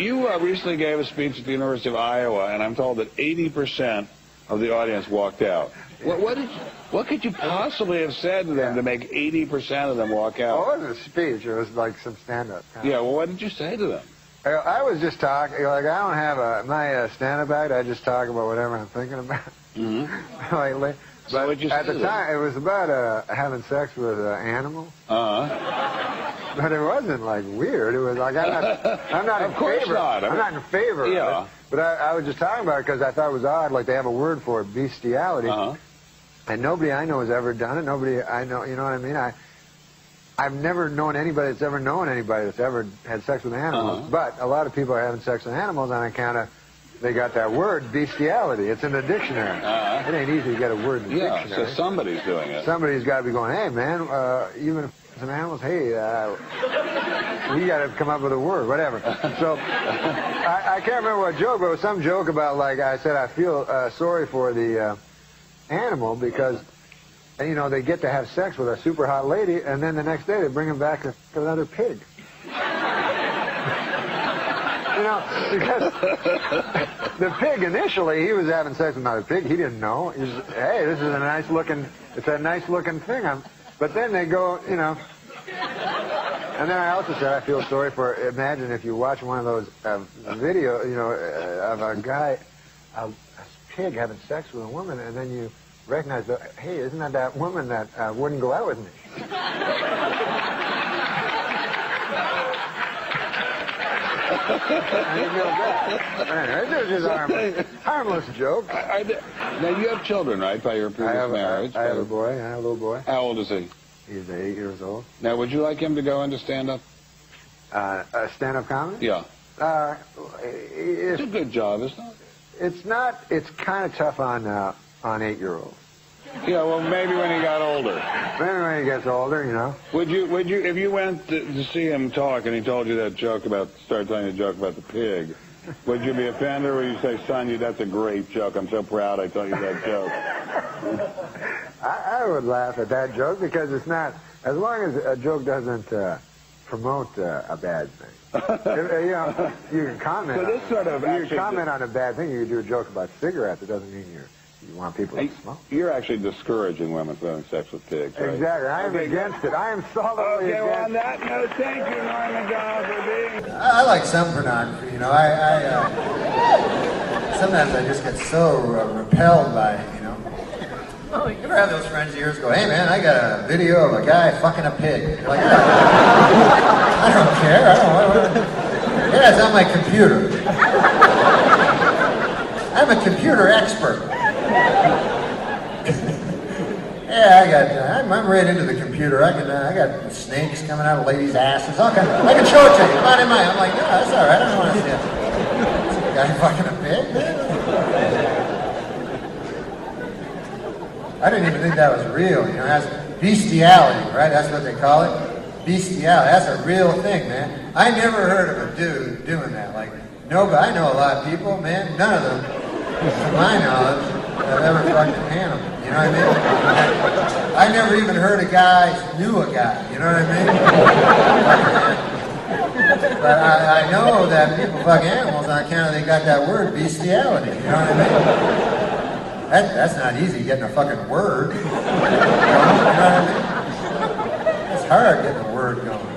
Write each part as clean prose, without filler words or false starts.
You recently gave a speech at the University of Iowa, and I'm told that 80% of the audience walked out. What could you possibly have said to them to make 80% of them walk out? Well, it wasn't a speech. It was like some stand-up. Yeah, well, what did you say to them? I was just talking, like, I don't have my stand-up act. I just talk about whatever I'm thinking about lately. So but at the time, it was about having sex with animals. But it wasn't, like, weird. It was like, I'm not in favor. I'm not in favor of it. But I was just talking about it because I thought it was odd, like they have a word for it, bestiality. And nobody I know has ever done it. Nobody I know, you know what I mean? I've never known anybody that's ever known anybody that's ever had sex with animals. But a lot of people are having sex with animals on account of they got that word, bestiality. It's in the dictionary. It ain't easy to get a word in the dictionary. So somebody's doing it. Somebody's got to be going, hey, man, even if some animals, hey, you got to come up with a word, whatever. So I can't remember what joke, but it was some joke about, like, I said, I feel sorry for the animal because, you know, they get to have sex with a super hot lady, and then the next day they bring him back to another pig. You know, because the pig initially, he was having sex with another pig. He didn't know. He was, hey, this is a nice looking, it's a nice looking thing. But then they go, you know. And then I also said I feel sorry for, imagine if you watch one of those video, you know, of a guy, a pig having sex with a woman, and then you recognize that, hey, isn't that woman that wouldn't go out with me? Anyway, this is a harmless joke. Now, you have children, right, by your previous marriage? I have a boy. I have a little boy. How old is he? He's 8 years old. Now, would you like him to go into stand-up? Stand-up comedy? Yeah. It's a good job, isn't it? It's not. It's kind of tough on 8-year-olds. Yeah, well, maybe when he got older. Maybe when he gets older, you know. Would you, if you went to see him talk and he told you that joke started telling you a joke about the pig, would you be offended or would you say, son, that's a great joke. I'm so proud I told you that joke. I would laugh at that joke because it's not, as long as a joke doesn't promote a bad thing. You know, you can comment. So this sort of you can comment on a bad thing. You can do a joke about cigarettes. It doesn't mean you want people to smoke. You're actually discouraging women from having sex with pigs, right? Exactly. I am against it. I am solidly against it. Well, on that note, thank you, Norm MacDonald, for being... I like some pornography, you know. Sometimes I just get so repelled by it, you know. Oh, you ever have those friends of yours go, hey, man, I got a video of a guy fucking a pig. You're like, I don't care. Yeah, it's on my computer. I'm a computer expert. Yeah, I'm right into the computer. I got snakes coming out of ladies' asses. I can show it to you. Come on in mine. I'm like, no, that's all right. I don't want to see it. Some guy fucking a pig, man. I didn't even think that was real. You know, that's bestiality, right? That's what they call it. Bestiality. That's a real thing, man. I never heard of a dude doing that. Like, nobody. I know a lot of people, man. None of them, to my knowledge, have ever fucked an animal. You know what I mean? I never even heard a guy knew a guy. You know what I mean? But I know that people fuck animals on account of they got that word, bestiality. You know what I mean? That's not easy, getting a fucking word. You know what I mean? It's hard getting a word going.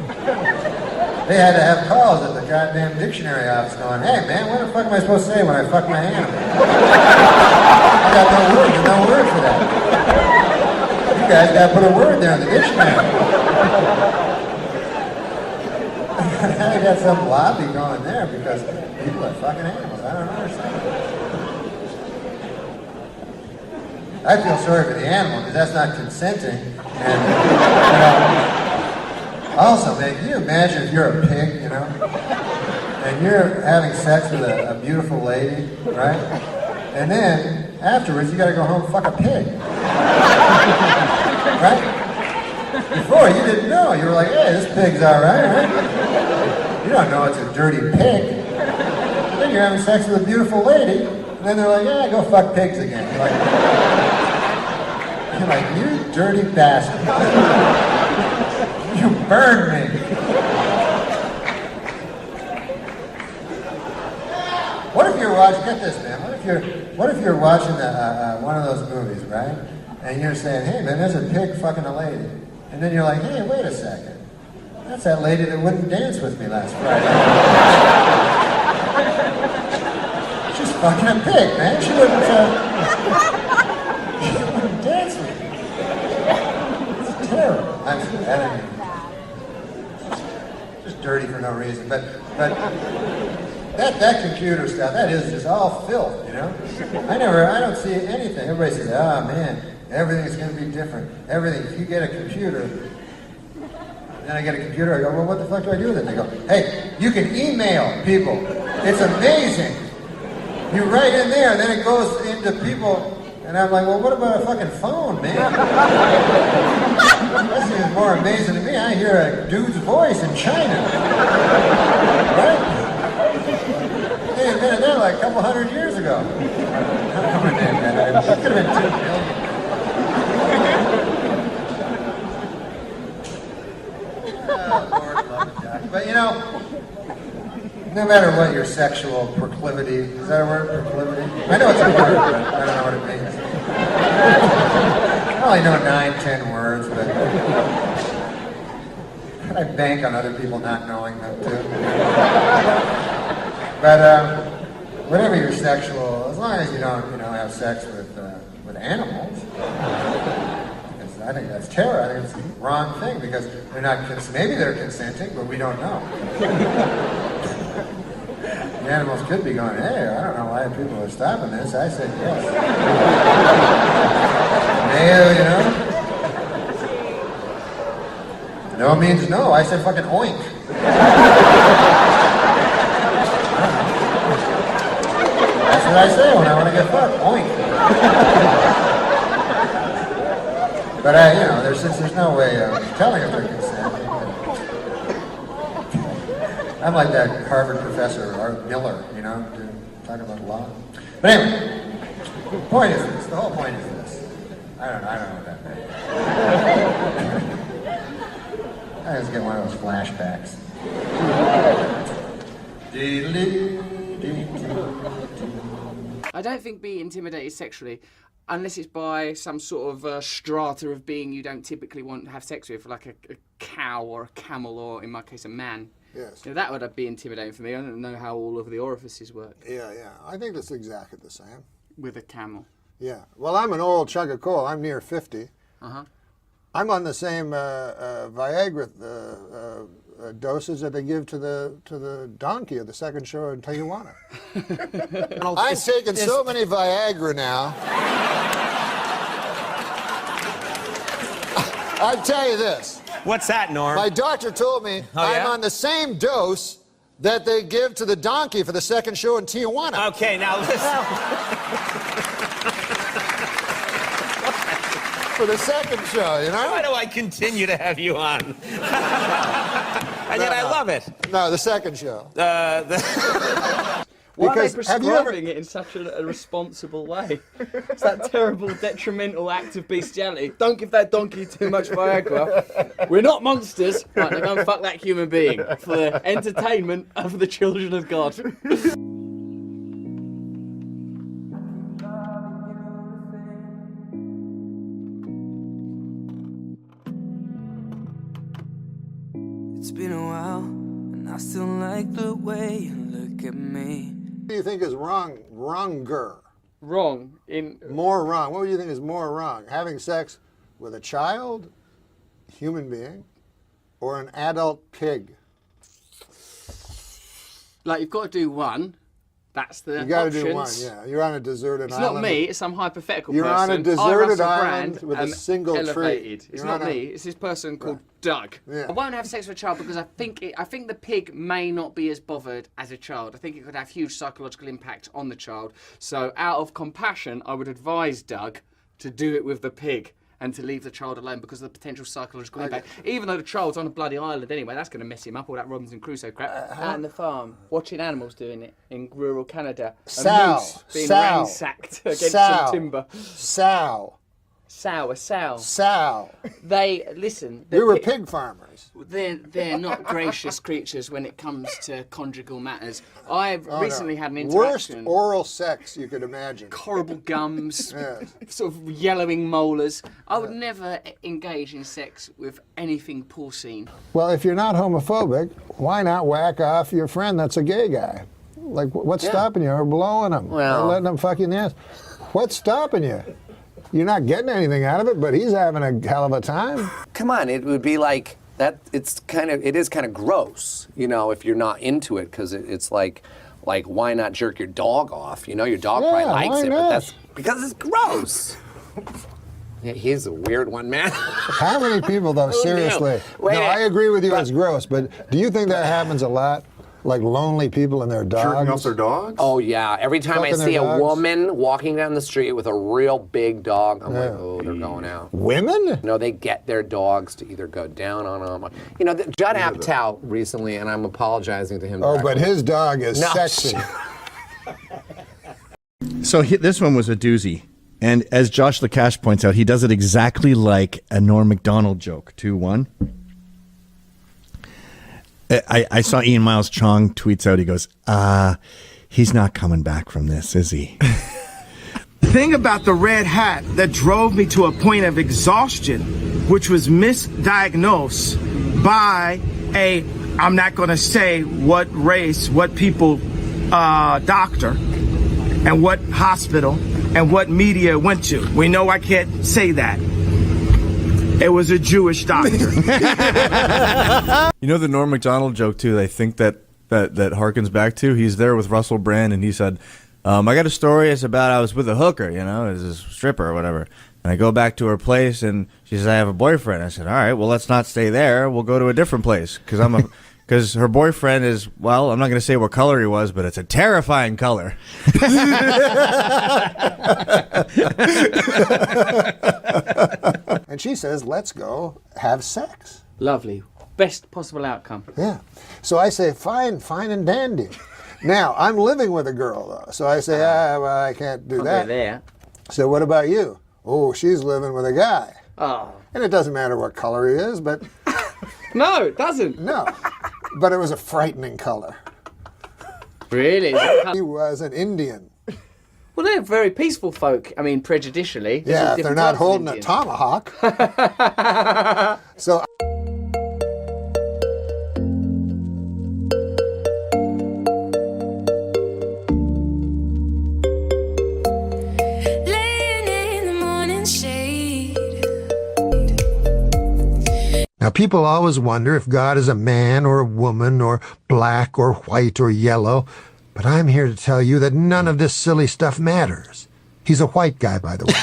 They had to have calls at the goddamn dictionary office going, hey man, what the fuck am I supposed to say when I fuck my animal? I got no word for that. You guys got to put a word there in the dictionary. I got some lobby going there because people are fucking animals. I don't understand. I feel sorry for the animal because that's not consenting. And, you know, also, man, can you imagine if you're a pig, you know, and you're having sex with a beautiful lady, right? And then afterwards, you got to go home and fuck a pig, right? Before you didn't know, you were like, hey, this pig's all right? You don't know it's a dirty pig. And then you're having sex with a beautiful lady, and then they're like, yeah, go fuck pigs again. You're like, you dirty bastard. You burned me. you're watching, get this, man, what if you're watching one of those movies, right? And you're saying, hey, man, there's a pig fucking a lady. And then you're like, hey, wait a second. That's that lady that wouldn't dance with me last Friday. She's fucking a pig, man. She wouldn't dance with me. It's terrible. Just dirty for no reason. But that computer stuff, that is just all filth, you know? I don't see anything. Everybody says, oh, man, everything's going to be different. Everything. If you get a computer, then I get a computer, I go, well, what the fuck do I do with it? They go, hey, you can email people. It's amazing. You write in there, and then it goes into people, and I'm like, well, what about a fucking phone, man? That seems more amazing to me. I hear a dude's voice in China. Right? They invented that like a couple hundred years ago. It could have been 2 million. But you know, no matter what your sexual proclivity, is that a word, proclivity? I know it's a word, but I don't know what it means. I only know 9-10 words, but I bank on other people not knowing them too. But whatever your sexual, as long as you don't, have sex with animals. I think that's terror. I think it's the wrong thing because they're not. Maybe they're consenting, but we don't know. The animals could be going, hey, I don't know why people are stopping this. I said yes. No means no. I said fucking oink. That's what I say when I want to get fucked. Oink. But there's no way of telling if they're consenting. I'm like that Harvard professor, Art Miller, talking about law. But anyway, the point is this. The whole point is this. I don't know what that means. I just get one of those flashbacks. I don't think be intimidated sexually. Unless it's by some sort of strata of being you don't typically want to have sex with, like a cow or a camel or, in my case, a man. Yes. That would be intimidating for me. I don't know how all of the orifices work. Yeah. I think that's exactly the same. With a camel. Yeah. Well, I'm an old chunk of coal. I'm near 50. Uh-huh. I'm on the same Viagra dosage that they give to the donkey at the second show in Tijuana. I'm taking so many Viagra now. I'll tell you this. What's that, Norm? My doctor told me I'm on the same dose that they give to the donkey for the second show in Tijuana. Okay, now listen. For the second show, Why do I continue to have you on? And yet I love it. No, the second show. Why are they prescribing it in such a responsible way? It's that terrible, detrimental act of bestiality. Don't give that donkey too much Viagra. We're not monsters. Right, now go and fuck that human being for the entertainment of the children of God. It's been a while, and I still like the way you look at me. What do you think is wronger? Wrong in... More wrong. What do you think is more wrong? Having sex with a child, human being, or an adult pig? Like, you've got to do one. That's the You got to do one, options. yeah. You're on a deserted It's island. not me, it's some hypothetical You're person. on a deserted Russell island Brand with a single elevated. tree. It's You're not on a- me, it's this person called Doug. Yeah. I won't have sex with a child because I think the pig may not be as bothered as a child. I think it could have huge psychological impact on the child. So out of compassion, I would advise Doug to do it with the pig and to leave the child alone because of the potential psychological impact. Even though the child's on a bloody island anyway, that's going to mess him up, all that Robinson Crusoe crap. Out on the farm, watching animals doing it in rural Canada. A moose being ransacked against some timber. Sow. Sow. Sow. They, listen. We were pig farmers. They're not gracious creatures when it comes to conjugal matters. I've recently had an Worst interaction. oral sex you could imagine. Horrible gums, Yes. sort of yellowing molars. I would never engage in sex with anything porcine. Well, if you're not homophobic, why not whack off your friend that's a gay guy? Like, what's stopping you? Or blowing him? Well, or letting him fuck you in the ass? What's stopping you? You're not getting anything out of it, but he's having a hell of a time. Come on, it would be like that. It is kind of gross, you know, if you're not into it, because it's like why not jerk your dog off? You know, your dog probably likes it, but that's because it's gross. Yeah, he's a weird one, man. How many people, though, seriously? Wait, no, I agree with you, it's gross, but do you think that happens a lot? Like lonely people and their dogs? Jerking off their dogs? Oh, yeah. Every time I see a dogs? woman walking down the street with a real big dog, I'm like, oh, they're going out. Women? No, they get their dogs to either go down on them. You know, Judd Apatow recently, and I'm apologizing to him. Oh, but his dog is No. sexy. So this one was a doozy. And as Josh Lacash points out, he does it exactly like a Norm MacDonald joke. 2-1. I saw Ian Miles Chong tweets out, he goes, he's not coming back from this, is he? The thing about the red hat that drove me to a point of exhaustion, which was misdiagnosed by I'm not going to say what race, what people, doctor, and what hospital, and what media went to. We know I can't say that. It was a Jewish doctor. You know the Norm MacDonald joke too. I think that harkens back to. He's there with Russell Brand, and he said, "I got a story. It's about I was with a hooker, you know, as a stripper or whatever. And I go back to her place, and she says I have a boyfriend. I said, all right, well let's not stay there. We'll go to a different place because her boyfriend is, well, I'm not going to say what color he was, but it's a terrifying color." And she says, let's go have sex. Lovely. Best possible outcome. Yeah. So I say, fine and dandy. Now, I'm living with a girl, though. So I say, well, I can't do that. There. So what about you? Oh, she's living with a guy. Oh. And it doesn't matter what color he is, but... No, it doesn't. No. But it was a frightening color. Really? He was an Indian. Well, they're very peaceful folk. I mean, prejudicially. Yeah, if they're not holding a tomahawk. So... Now, people always wonder if God is a man or a woman or black or white or yellow, but I'm here to tell you that none of this silly stuff matters. He's a white guy, by the way.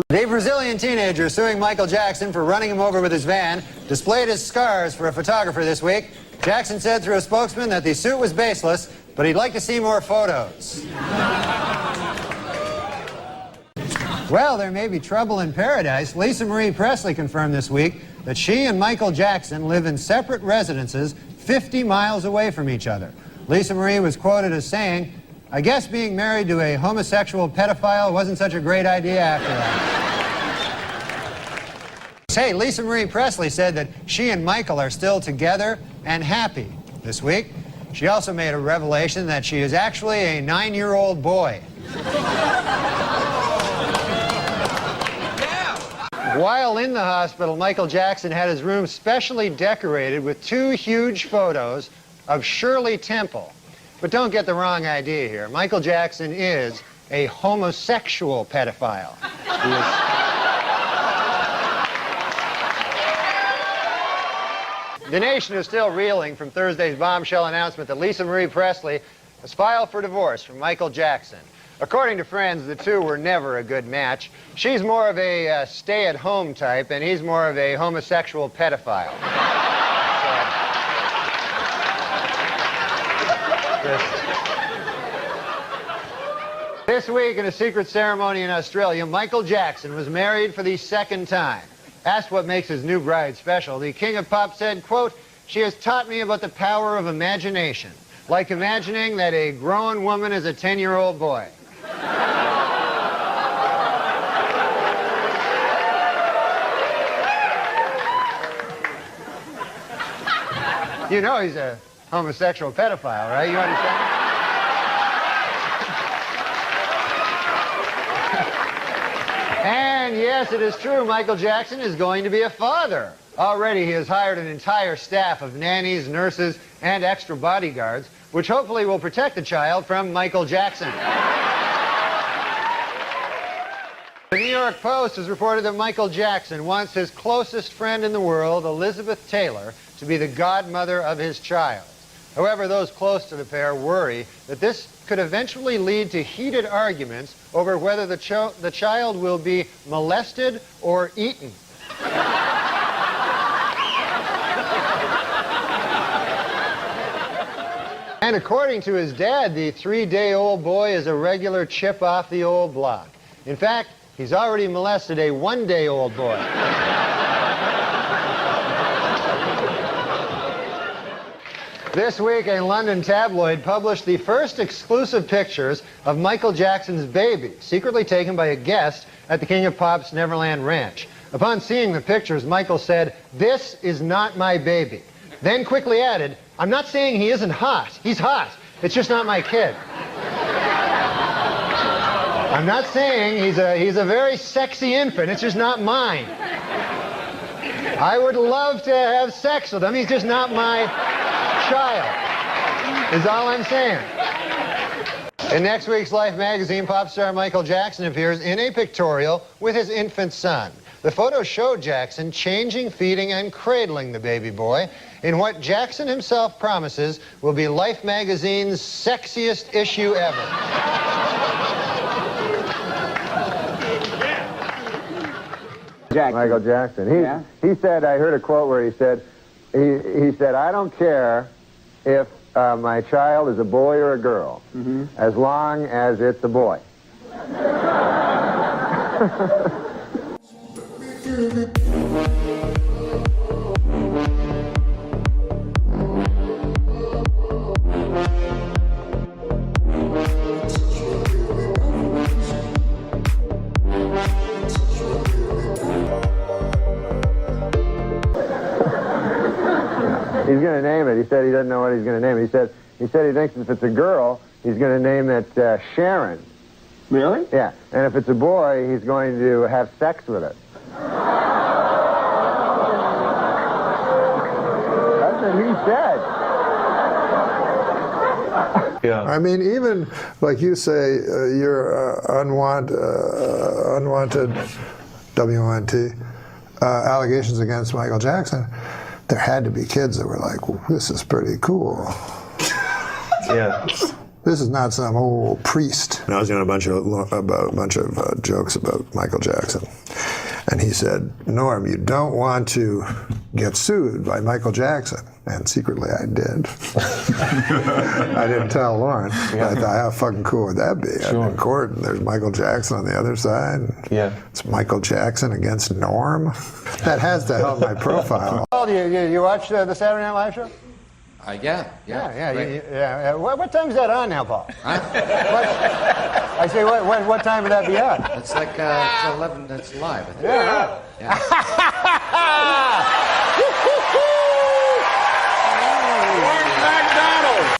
A Brazilian teenager suing Michael Jackson for running him over with his van displayed his scars for a photographer this week. Jackson said through a spokesman that the suit was baseless, but he'd like to see more photos. Well, there may be trouble in paradise. Lisa Marie Presley confirmed this week that she and Michael Jackson live in separate residences 50 miles away from each other. Lisa Marie was quoted as saying, "I guess being married to a homosexual pedophile wasn't such a great idea after all." Hey, Lisa Marie Presley said that she and Michael are still together and happy this week. She also made a revelation that she is actually a 9-year-old boy. While in the hospital, Michael Jackson had his room specially decorated with 2 huge photos of Shirley Temple. But don't get the wrong idea here. Michael Jackson is a homosexual pedophile. The nation is still reeling from Thursday's bombshell announcement that Lisa Marie Presley has filed for divorce from Michael Jackson. According to friends, the two were never a good match. She's more of a stay-at-home type, and he's more of a homosexual pedophile. This week, in a secret ceremony in Australia, Michael Jackson was married for the 2nd time. Asked what makes his new bride special, the King of Pop said, quote, "She has taught me about the power of imagination, like imagining that a grown woman is a 10-year-old boy." You know he's a homosexual pedophile, right? You understand? And yes, it is true, Michael Jackson is going to be a father. Already he has hired an entire staff of nannies, nurses, and extra bodyguards, which hopefully will protect the child from Michael Jackson. The New York Post has reported that Michael Jackson wants his closest friend in the world, Elizabeth Taylor, to be the godmother of his child. However, those close to the pair worry that this could eventually lead to heated arguments over whether the child will be molested or eaten. And according to his dad, the 3-day-old boy is a regular chip off the old block. In fact, he's already molested a 1-day-old boy. This week, a London tabloid published the first exclusive pictures of Michael Jackson's baby, secretly taken by a guest at the King of Pop's Neverland Ranch. Upon seeing the pictures, Michael said, "This is not my baby." Then quickly added, "I'm not saying he isn't hot. He's hot. It's just not my kid." I'm not saying he's a very sexy infant. It's just not mine. I would love to have sex with him. He's just not my child, is all I'm saying. In next week's Life magazine, pop star Michael Jackson appears in a pictorial with his infant son. The photo showed Jackson changing, feeding, and cradling the baby boy in what Jackson himself promises will be Life magazine's sexiest issue ever. Michael Jackson. He said, I heard a quote where he said, he said, "I don't care if my child is a boy or a girl, as long as it's a boy." He's going to name it. He said he doesn't know what he's going to name it. He said he thinks if it's a girl, he's going to name it Sharon. Really? Yeah. And if it's a boy, he's going to have sex with it. That's what he said. Yeah. I mean, even like you say, your unwanted WNT allegations against Michael Jackson. There had to be kids that were like, well, "This is pretty cool." Yeah. This is not some old priest. And I was doing a bunch of jokes about Michael Jackson. And he said, "Norm, you don't want to get sued by Michael Jackson." And secretly I did. I didn't tell Lauren. Yeah. I thought, how fucking cool would that be? Sure. I'm in court and there's Michael Jackson on the other side. Yeah. It's Michael Jackson against Norm. That has to help my profile. Paul, you watch the Saturday Night Live show? Yeah. What time is that on now, Paul? Huh? I say, what time would that be on? It's like it's 11. It's live. I think. Yeah. NORM MACDONALD.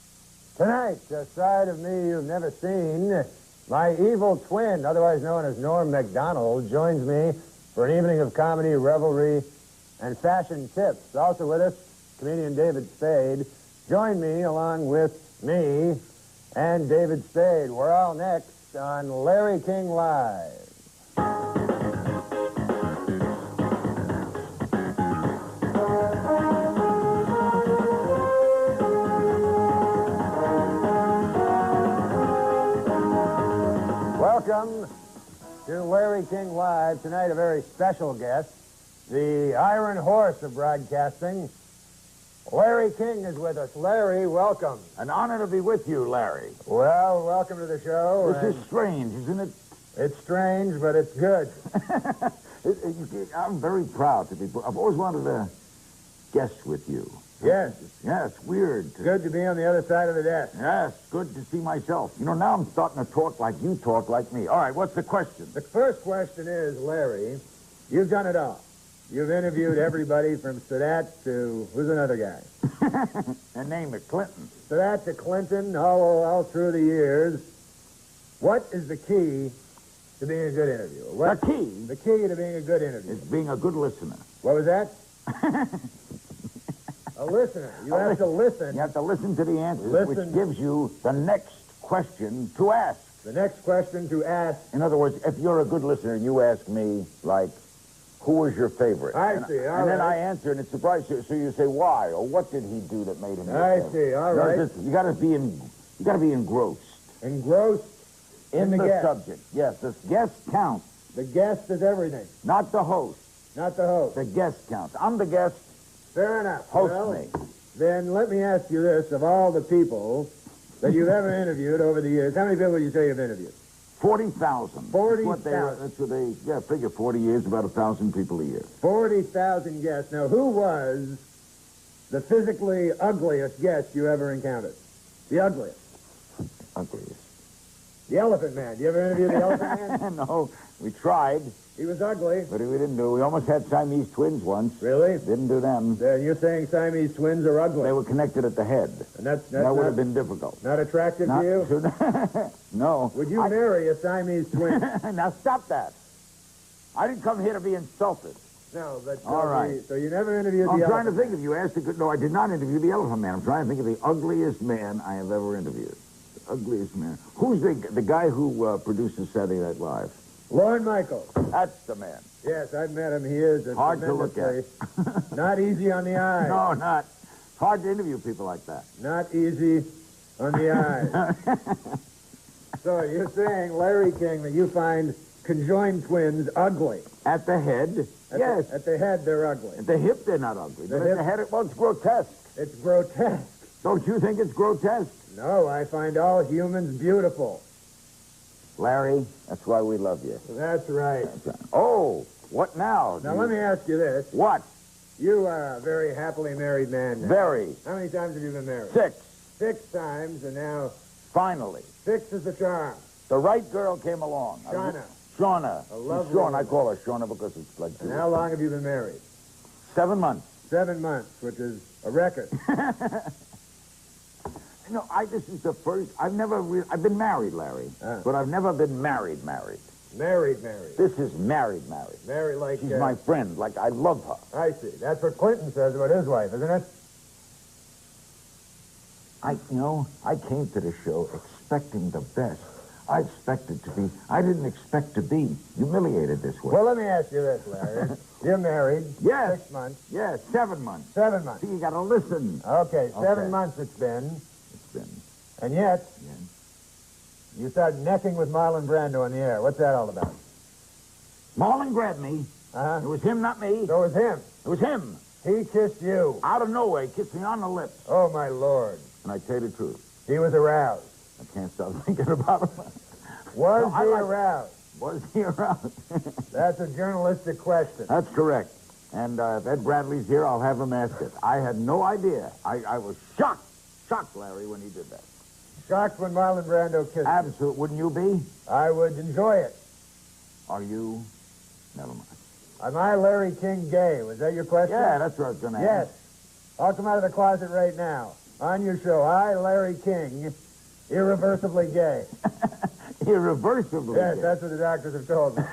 Tonight, a side of me you've never seen, my evil twin, otherwise known as Norm MacDonald, joins me for an evening of comedy, revelry, and fashion tips. Also with us, comedian David Spade. Join me along with me and David Spade. We're all next on Larry King Live. Welcome to Larry King Live. Tonight, a very special guest, the Iron Horse of broadcasting. Larry King is with us. Larry, welcome. An honor to be with you, Larry. Well, welcome to the show. This is strange, isn't it? It's strange, but it's good. I'm very proud to be. I've always wanted to guest with you. Yes. Yeah, it's weird. Good to be on the other side of the desk. Yes, good to see myself. You know, now I'm starting to talk like you talk like me. All right, what's the question? The first question is, Larry, you've done it all. You've interviewed everybody from Sadat to, who's another guy? And name it Clinton. Sadat to Clinton, all through the years. What is the key to being a good interviewer? The key? The key to being a good interviewer. Is being a good listener. What was that? A listener. You have to listen. You have to listen to the answers, which gives you the next question to ask. The next question to ask. In other words, if you're a good listener, you ask me, like, who was your favorite? I see, and then I answer, and it surprises you. So you say, why? Or what did he do that made him I see, all right. You got to be engrossed. Engrossed in the guest. subject. Yes, the guest counts. The guest is everything. Not the host. Not the host. The guest counts. I'm the guest. Fair enough. Host me. Then let me ask you this. Of all the people that you've ever interviewed over the years, how many people would you say you've interviewed? 40,000. 40,000. That's what they figure 40 years, about 1,000 people a year. 40,000 guests. Now, who was the physically ugliest guest you ever encountered? The ugliest. Ugliest. The Elephant Man. You ever interview the Elephant Man? No, we tried. He was ugly. But we didn't do. We almost had Siamese twins once. Really? Didn't do them. You're saying Siamese twins are ugly? They were connected at the head. And that would have been difficult. Not attractive to you? No. Would you marry a Siamese twin? Now stop that. I didn't come here to be insulted. No, but... All right. So you never interviewed the I'm trying Elephant to think if you asked a good... No, I did not interview the Elephant Man. I'm trying to think of the ugliest man I have ever interviewed. The ugliest man. Who's the guy who produces Saturday Night Live? Lorne Michaels. That's the man. Yes, I've met him. He is hard to look at. Not easy on the eye. No, not. It's hard to interview people like that. Not easy on the eye. So you're saying, Larry King, that you find conjoined twins ugly? At the head, yes. At the head, they're ugly. At the hip, they're not ugly. But at the head, it's grotesque. It's grotesque. Don't you think it's grotesque? No, I find all humans beautiful. Larry, that's why we love you. That's right. Oh, what now? Now, let me ask you this. What? You are a very happily married man now. Very. How many times have you been married? 6. 6 times, and now... Finally. 6 is the charm. The right girl came along. Shauna. A lovely Shauna. I call her Shauna because it's like... And how long have you been married? 7 months. 7 months, which is a record. No, this is the first... I've been married, Larry, but I've never been married. Married. This is married. Married like... She's my friend. Like, I love her. I see. That's what Clinton says about his wife, isn't it? I came to the show expecting the best. I didn't expect to be humiliated this way. Well, let me ask you this, Larry. You're married. Yes. 6 months. Yes, 7 months. 7 months. See, you gotta listen. Okay, 7 months it's been. And yet, you started necking with Marlon Brando in the air. What's that all about? Marlon grabbed me. It was him, not me. So it was him. It was him. He kissed you. Out of nowhere, he kissed me on the lips. Oh, my Lord. And I tell you the truth. He was aroused. I can't stop thinking about him. Was he aroused? Was he aroused? That's a journalistic question. That's correct. And if Ed Bradley's here, I'll have him ask it. I had no idea. I was shocked, Larry, when he did that. Shocked when Marlon Brando kissed Absolutely. Wouldn't you be? I would enjoy it. Are you? Never mind. Am I Larry King gay? Was that your question? Yeah, that's what I was going to ask. Yes. I'll come out of the closet right now. On your show, I, Larry King, irreversibly gay. Irreversibly Yes, gay? that's what the doctors have told me.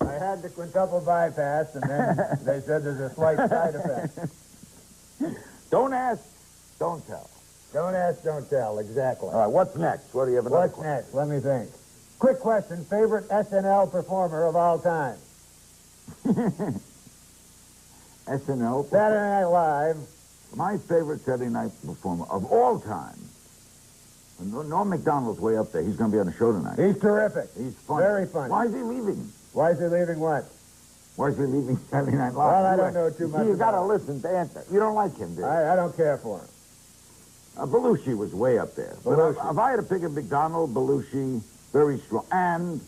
I had the quintuple bypass, and then they said there's a slight side effect. Don't ask, don't tell. Don't ask, don't tell, exactly. All right, what's next? What do you have another What's next? Let me think. Quick question, favorite SNL performer of all time? SNL? Saturday Night Live. My favorite Saturday night performer of all time. Norm MacDonald's way up there. He's going to be on the show tonight. He's terrific. He's funny. Very funny. Why is he leaving? Why is he leaving what? Why is he leaving Saturday Night Live? Well, I don't know too much. You got to listen to answer. You don't like him, do you? I don't care for him. Belushi was way up there. But if I had to pick a McDonald, Belushi, very strong, and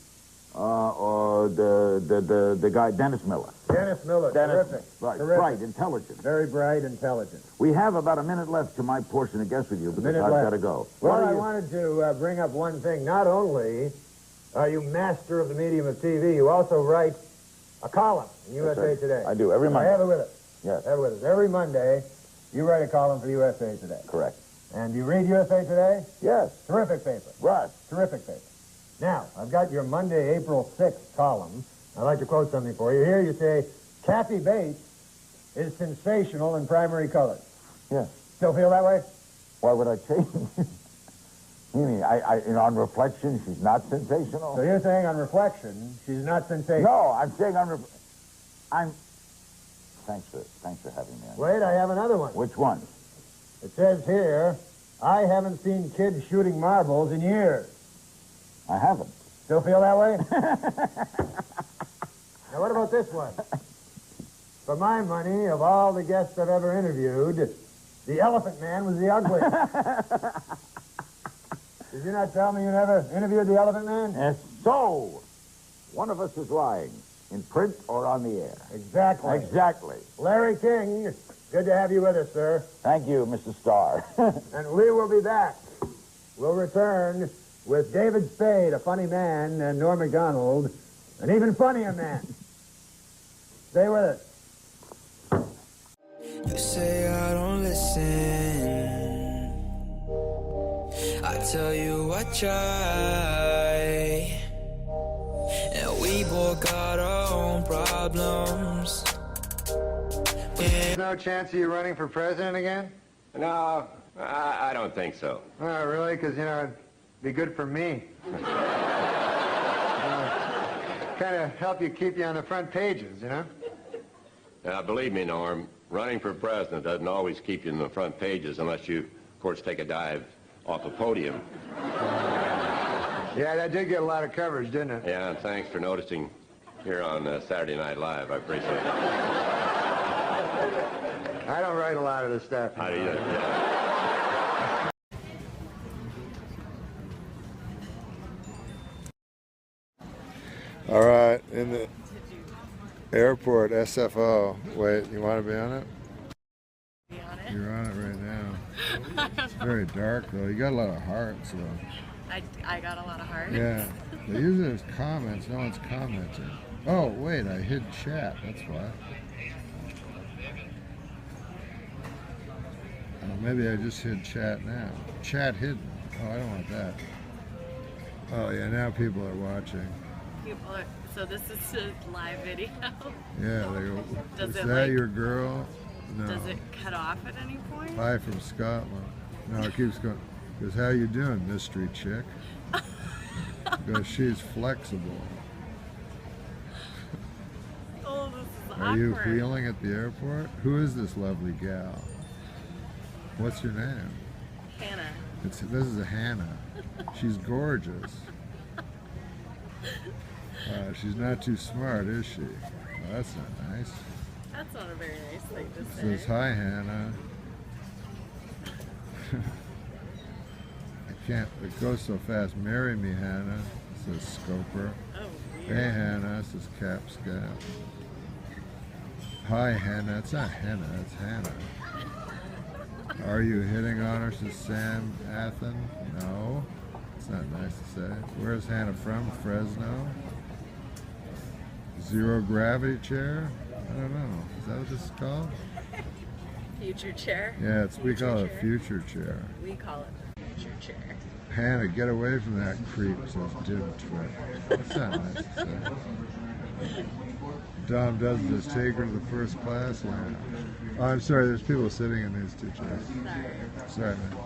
the guy Dennis Miller. Dennis Miller, terrific. Right, terrific. bright, intelligent. Very bright, intelligent. We have about a minute left to my portion of Guess With You because I've got to go. Well, I wanted to bring up one thing. Not only are you master of the medium of TV, you also write a column in USA Today. I do, every Monday. I have it with us. Yes. Have it with us. Every Monday, you write a column for USA Today. Correct. And you read USA Today? Yes. Terrific paper. Right. Terrific paper. Now, I've got your Monday, April 6th column. I'd like to quote something for you. Here you say, Kathy Bates is sensational in primary colors. Yes. Still feel that way? Why would I change? You mean, on reflection, she's not sensational? So you're saying on reflection, she's not sensational? No, I'm saying Thanks for having me on. Wait, I have another one. Which one? It says here, I haven't seen kids shooting marbles in years. I haven't. Still feel that way? Now, what about this one? For my money, of all the guests I've ever interviewed, the Elephant Man was the ugliest. Did you not tell me you never interviewed the Elephant Man? And so, one of us is lying, in print or on the air. Exactly. Exactly. Larry King, good to have you with us, sir. Thank you, Mr. Starr. And we will be back. We'll return with David Spade, a funny man, and Norm MacDonald, an even funnier man. Stay with us. You say I don't listen. I tell you I try. And we both got our own problems. There's no chance of you running for president again? No, I don't think so. Oh, really? Because, it'd be good for me. Kind of help you keep you on the front pages, Now, believe me, Norm, running for president doesn't always keep you in the front pages unless you, of course, take a dive off the podium. Yeah, that did get a lot of coverage, didn't it? Yeah, and thanks for noticing here on Saturday Night Live. I appreciate it. I don't write a lot of this stuff. How do you? Yeah. All right, in the airport, SFO. Wait, you want to be on it? Be on it? You're on it right now. It's very dark, though. You got a lot of hearts, though. I got a lot of hearts. Yeah. They usually there's comments. No one's commenting. Oh, wait, I hid chat. That's why. Oh, maybe I just hid chat now. Chat hidden. Oh, I don't want that. Oh, yeah, now people are watching. So this is a live video? Yeah, they go, Does is it, that your girl? No. Does it cut off at any point? Hi from Scotland. No, it keeps going. Goes, how you doing, mystery chick? Because she's flexible. Oh, this is awkward. Are you wheeling at the airport? Who is this lovely gal? What's your name? Hannah. This is a Hannah. She's gorgeous. She's not too smart, is she? Well, that's not nice. That's not a very nice thing to It say. says, hi, Hannah. I can't, it goes so fast. Marry me, Hannah, says Scoper. Oh, weird. Hey, Hannah, says Capscat. Hi, Hannah. It's not Hannah, it's Hannah. Are you hitting on her, says Sam Athen? No. It's not nice to say. Where's Hannah from? Fresno? Zero gravity chair? I don't know. Is that what this is called? Future chair? Yeah, we call it a future chair. We call it a future chair. Hannah, get away from that creep, says Dim Twit. That's not nice to say. Dom does this. Take her to the first class lounge. Oh, I'm sorry, there's people sitting in these two chairs. Sorry, man.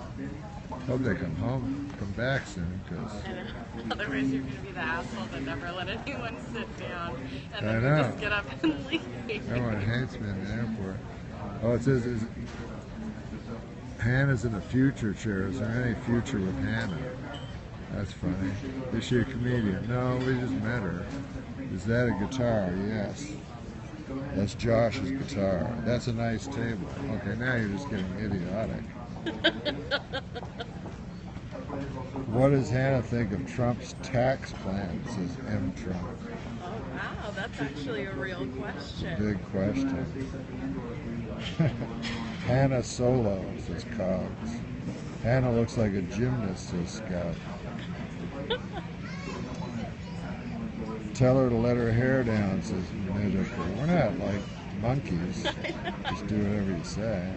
Hope they come home, come back soon, because... I know. Otherwise you're going to be the asshole that never let anyone sit down. And then I know. you just get up and leave. Everyone hates me in the airport. Oh, it says, Hannah's in a future chair. Is there any future with Hannah? That's funny. Is she a comedian? No, we just met her. Is that a guitar? Yes. That's Josh's guitar. That's a nice table. Okay, now you're just getting idiotic. What does Hannah think of Trump's tax plan? Says M. Trump. Oh, wow, that's actually a real question. Big question. Hannah Solo, says Cogs. Hannah looks like a gymnast, says Scout. Tell her to let her hair down, says Midget. We're not like monkeys. Just do whatever you say.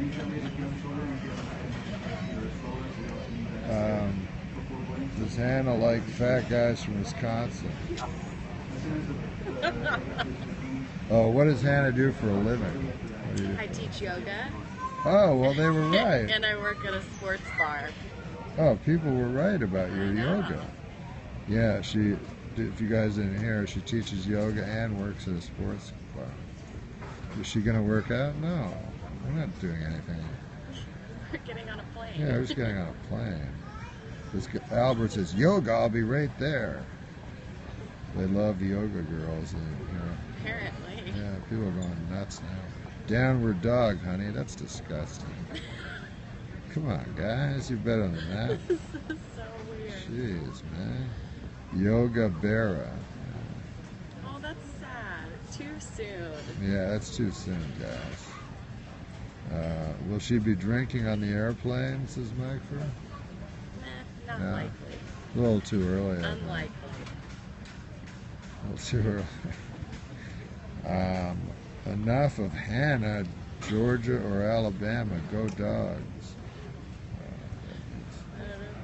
Does Hannah like fat guys from Wisconsin? Oh, what does Hannah do for a living? I teach yoga. Oh, well, they were right. And I work at a sports bar. Oh, people were right about your yoga. Yeah, if you guys didn't hear, she teaches yoga and works at a sports bar. Is she going to work out? No, we're not doing anything. We're getting on a plane. Yeah, we're just getting on a plane. Albert says, yoga, I'll be right there. They love yoga girls. Apparently. Yeah, people are going nuts now. Downward dog, honey, that's disgusting. Come on, guys, you're better than that. This is so weird. Jeez, man. Yoga Berra. Oh, that's sad. Too soon. Yeah, that's too soon, guys. Will she be drinking on the airplane, says Micro? Not likely. A little too early. Unlikely. A little too early. Enough of Hannah, Georgia or Alabama. Go Dogs.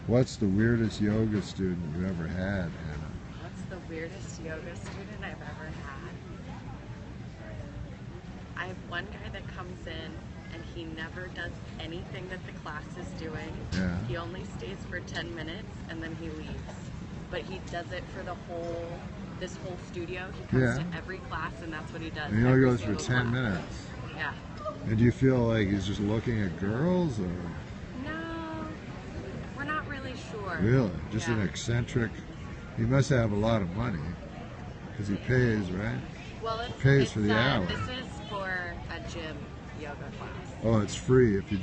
What's the weirdest yoga student you ever had, Hannah? What's the weirdest yoga student I've ever had? I have one guy that comes in and he never does anything that the class is doing. Yeah. He only stays for 10 minutes and then he leaves. But he does it for this whole studio. He comes to every class and that's what he does. And he only goes for 10 minutes. Yeah. And do you feel like he's just looking at girls, or? No, we're not really sure. Really? Just an eccentric? He must have a lot of money, because he pays, right? Well, he pays for the hour. This is for a gym yoga class. Oh, it's free if you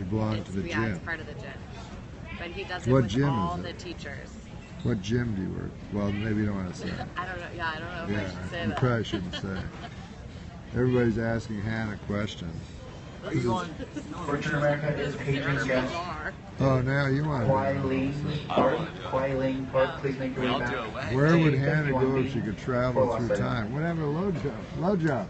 belong to the Yeah, gym. it's part of the gym. But he does it What with gym all is the it? teachers. What gym do you work? Well, maybe you don't want to say. I don't know. Yeah, I don't know if I should say you that. probably shouldn't say. Everybody's asking Hannah questions. Are you going? Fortune America is Patriots guest. Oh, now you want Kwai Ling Park, please make your way back. Where would Hannah go if she could travel through time? What happened to low job? Low job.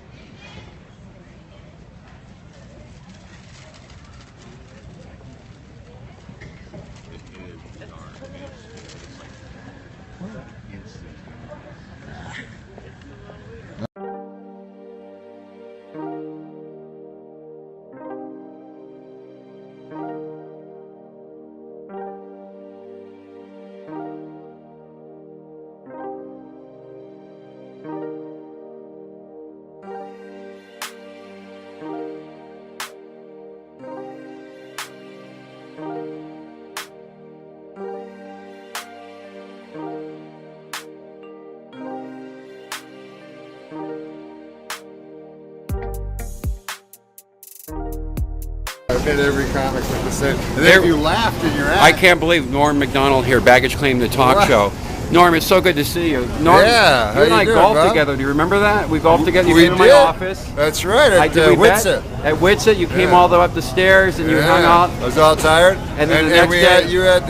I've hit every comic with the same. And then you laughed in your act. I can't believe Norm MacDonald here, Baggage Claim the Talk Show. Norm, it's so good to see you. Norm, yeah, you and I golfed together. Do you remember that? We golfed together. You came to my office. That's right. At Whitsett. At Whitsett, you came all the way up the stairs and you hung out. I was all tired. And then the next day, you had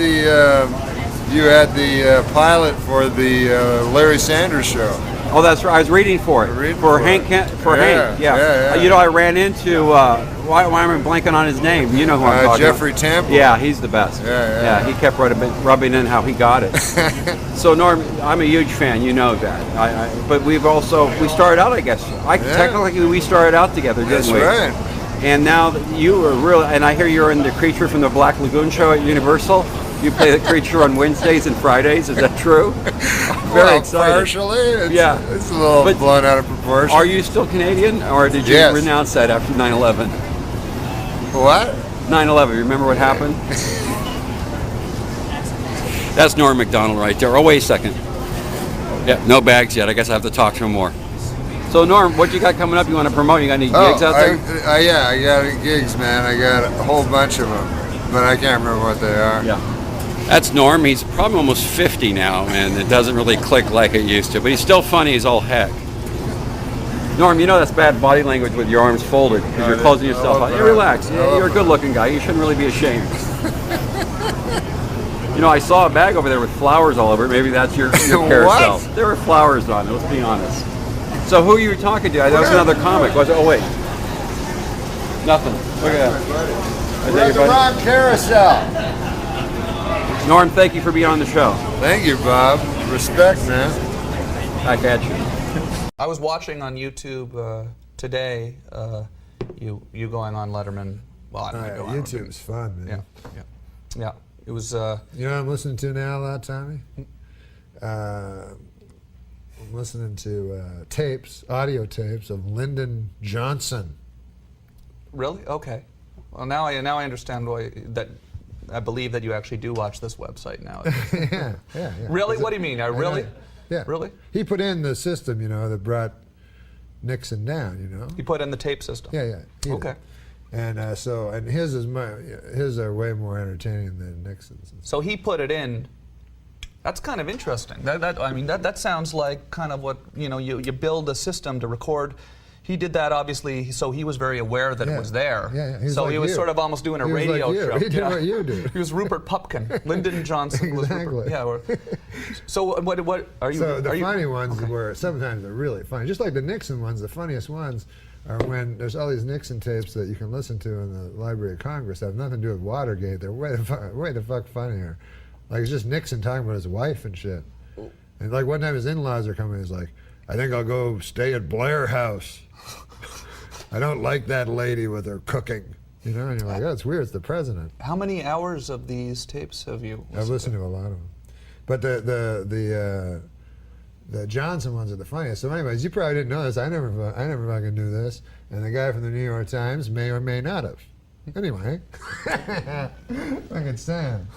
the pilot for the Larry Sanders Show. Oh, that's right. I was reading for it. For Hank. Hank. Yeah. You know, I ran into. Why am I blanking on his name? You know who I'm talking Jeffrey about. Temple. Yeah, he's the best. Yeah. He kept rubbing in how he got it. So Norm, I'm a huge fan. You know that. But we started out, I guess. Technically, we started out together, didn't we? That's right. And now that you are really, and I hear you're in the Creature from the Black Lagoon show at Universal. You play the creature on Wednesdays and Fridays. Is that true? Very excited. Partially. It's a little blown out of proportion. Are you still Canadian, or did you renounce that after 9/11? What? 9/11. Remember what happened? That's Norm MacDonald right there. Oh, wait a second. Yeah, no bags yet. I guess I have to talk to him more. So Norm, what you got coming up? You want to promote? You got any gigs out there? Yeah, I got gigs, man. I got a whole bunch of them, but I can't remember what they are. Yeah. That's Norm. He's probably almost 50 now, and it doesn't really click like it used to. But he's still funny as all heck. Norm, you know that's bad body language with your arms folded because you're closing yourself out. Hey, relax. You're a good-looking guy. You shouldn't really be ashamed. You know, I saw a bag over there with flowers all over it. Maybe that's your carousel. There were flowers on it, let's be honest. So who are you talking to? That was another comic, was it? Oh, wait. Nothing. Look at that. We're at the wrong carousel. Norm, thank you for being on the show. Thank you, Bob. Respect, man. Back at you. I was watching on YouTube today, you going on Letterman. Well, I don't know. YouTube's fun, man. Yeah. It was. You know what I'm listening to now a lot, Tommy? I'm listening to audio tapes of Lyndon Johnson. Really? Okay. Well, now I understand why that. I believe that you actually do watch this website now. Yeah. Really? What do you mean? Really? Yeah. Really? He put in the system, that brought Nixon down, He put in the tape system. Yeah. Okay. And and his are way more entertaining than Nixon's. So he put it in. That's kind of interesting. That sounds like kind of what you build a system to record. He did that obviously, so he was very aware that it was there. Yeah. So he was sort of almost doing a radio show. He did what you do. He was Rupert Pupkin. Lyndon Johnson was Rupert. Yeah. So what are you? So the funny ones were sometimes they're really funny. Just like the Nixon ones, the funniest ones are when there's all these Nixon tapes that you can listen to in the Library of Congress that have nothing to do with Watergate. They're way the fuck funnier. Like it's just Nixon talking about his wife and shit. And like one time his in-laws are coming, he's like, I think I'll go stay at Blair House. I don't like that lady with her cooking. And you're like, oh, it's weird, it's the president. How many hours of these tapes have you listened I've listened to a lot of them. But the Johnson ones are the funniest. So anyways, you probably didn't know this. I never fucking knew this. And the guy from the New York Times may or may not have. Anyway, fucking Sam.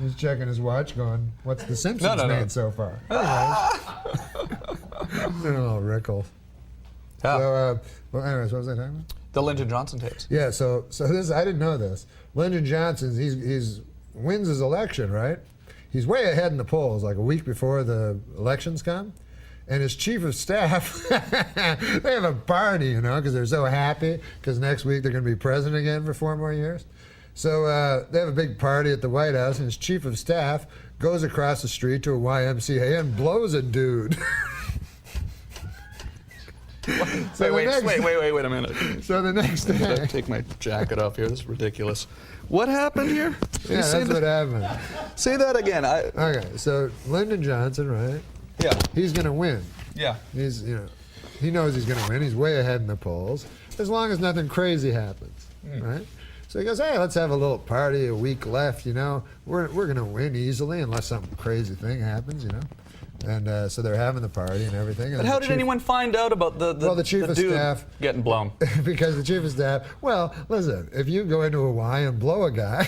He's checking his watch going, what's the Simpsons made so far? Anyways. They're all wrinkles. Yeah. So, well, anyways, what was I talking about? The Lyndon Johnson tapes. Yeah, so this, I didn't know this. Lyndon Johnson, he's wins his election, right? He's way ahead in the polls, like a week before the elections come. And his chief of staff, they have a party, because they're so happy, because next week they're going to be president again for 4 more years. So they have a big party at the White House, and his chief of staff goes across the street to a YMCA and blows a dude. Wait a minute. So the next day, take my jacket off here. This is ridiculous. What happened here? Yeah, that's what happened. Say that again. Okay, so Lyndon Johnson, right? Yeah. He's gonna win. Yeah. He's he knows he's gonna win. He's way ahead in the polls, as long as nothing crazy happens, right? So he goes, hey, let's have a little party. A week left, We're gonna win easily unless some crazy thing happens, And so they're having the party and everything. But how did anyone find out about the chief of dude staff getting blown? Because the chief of staff. Well, listen, if you go into a Y and blow a guy,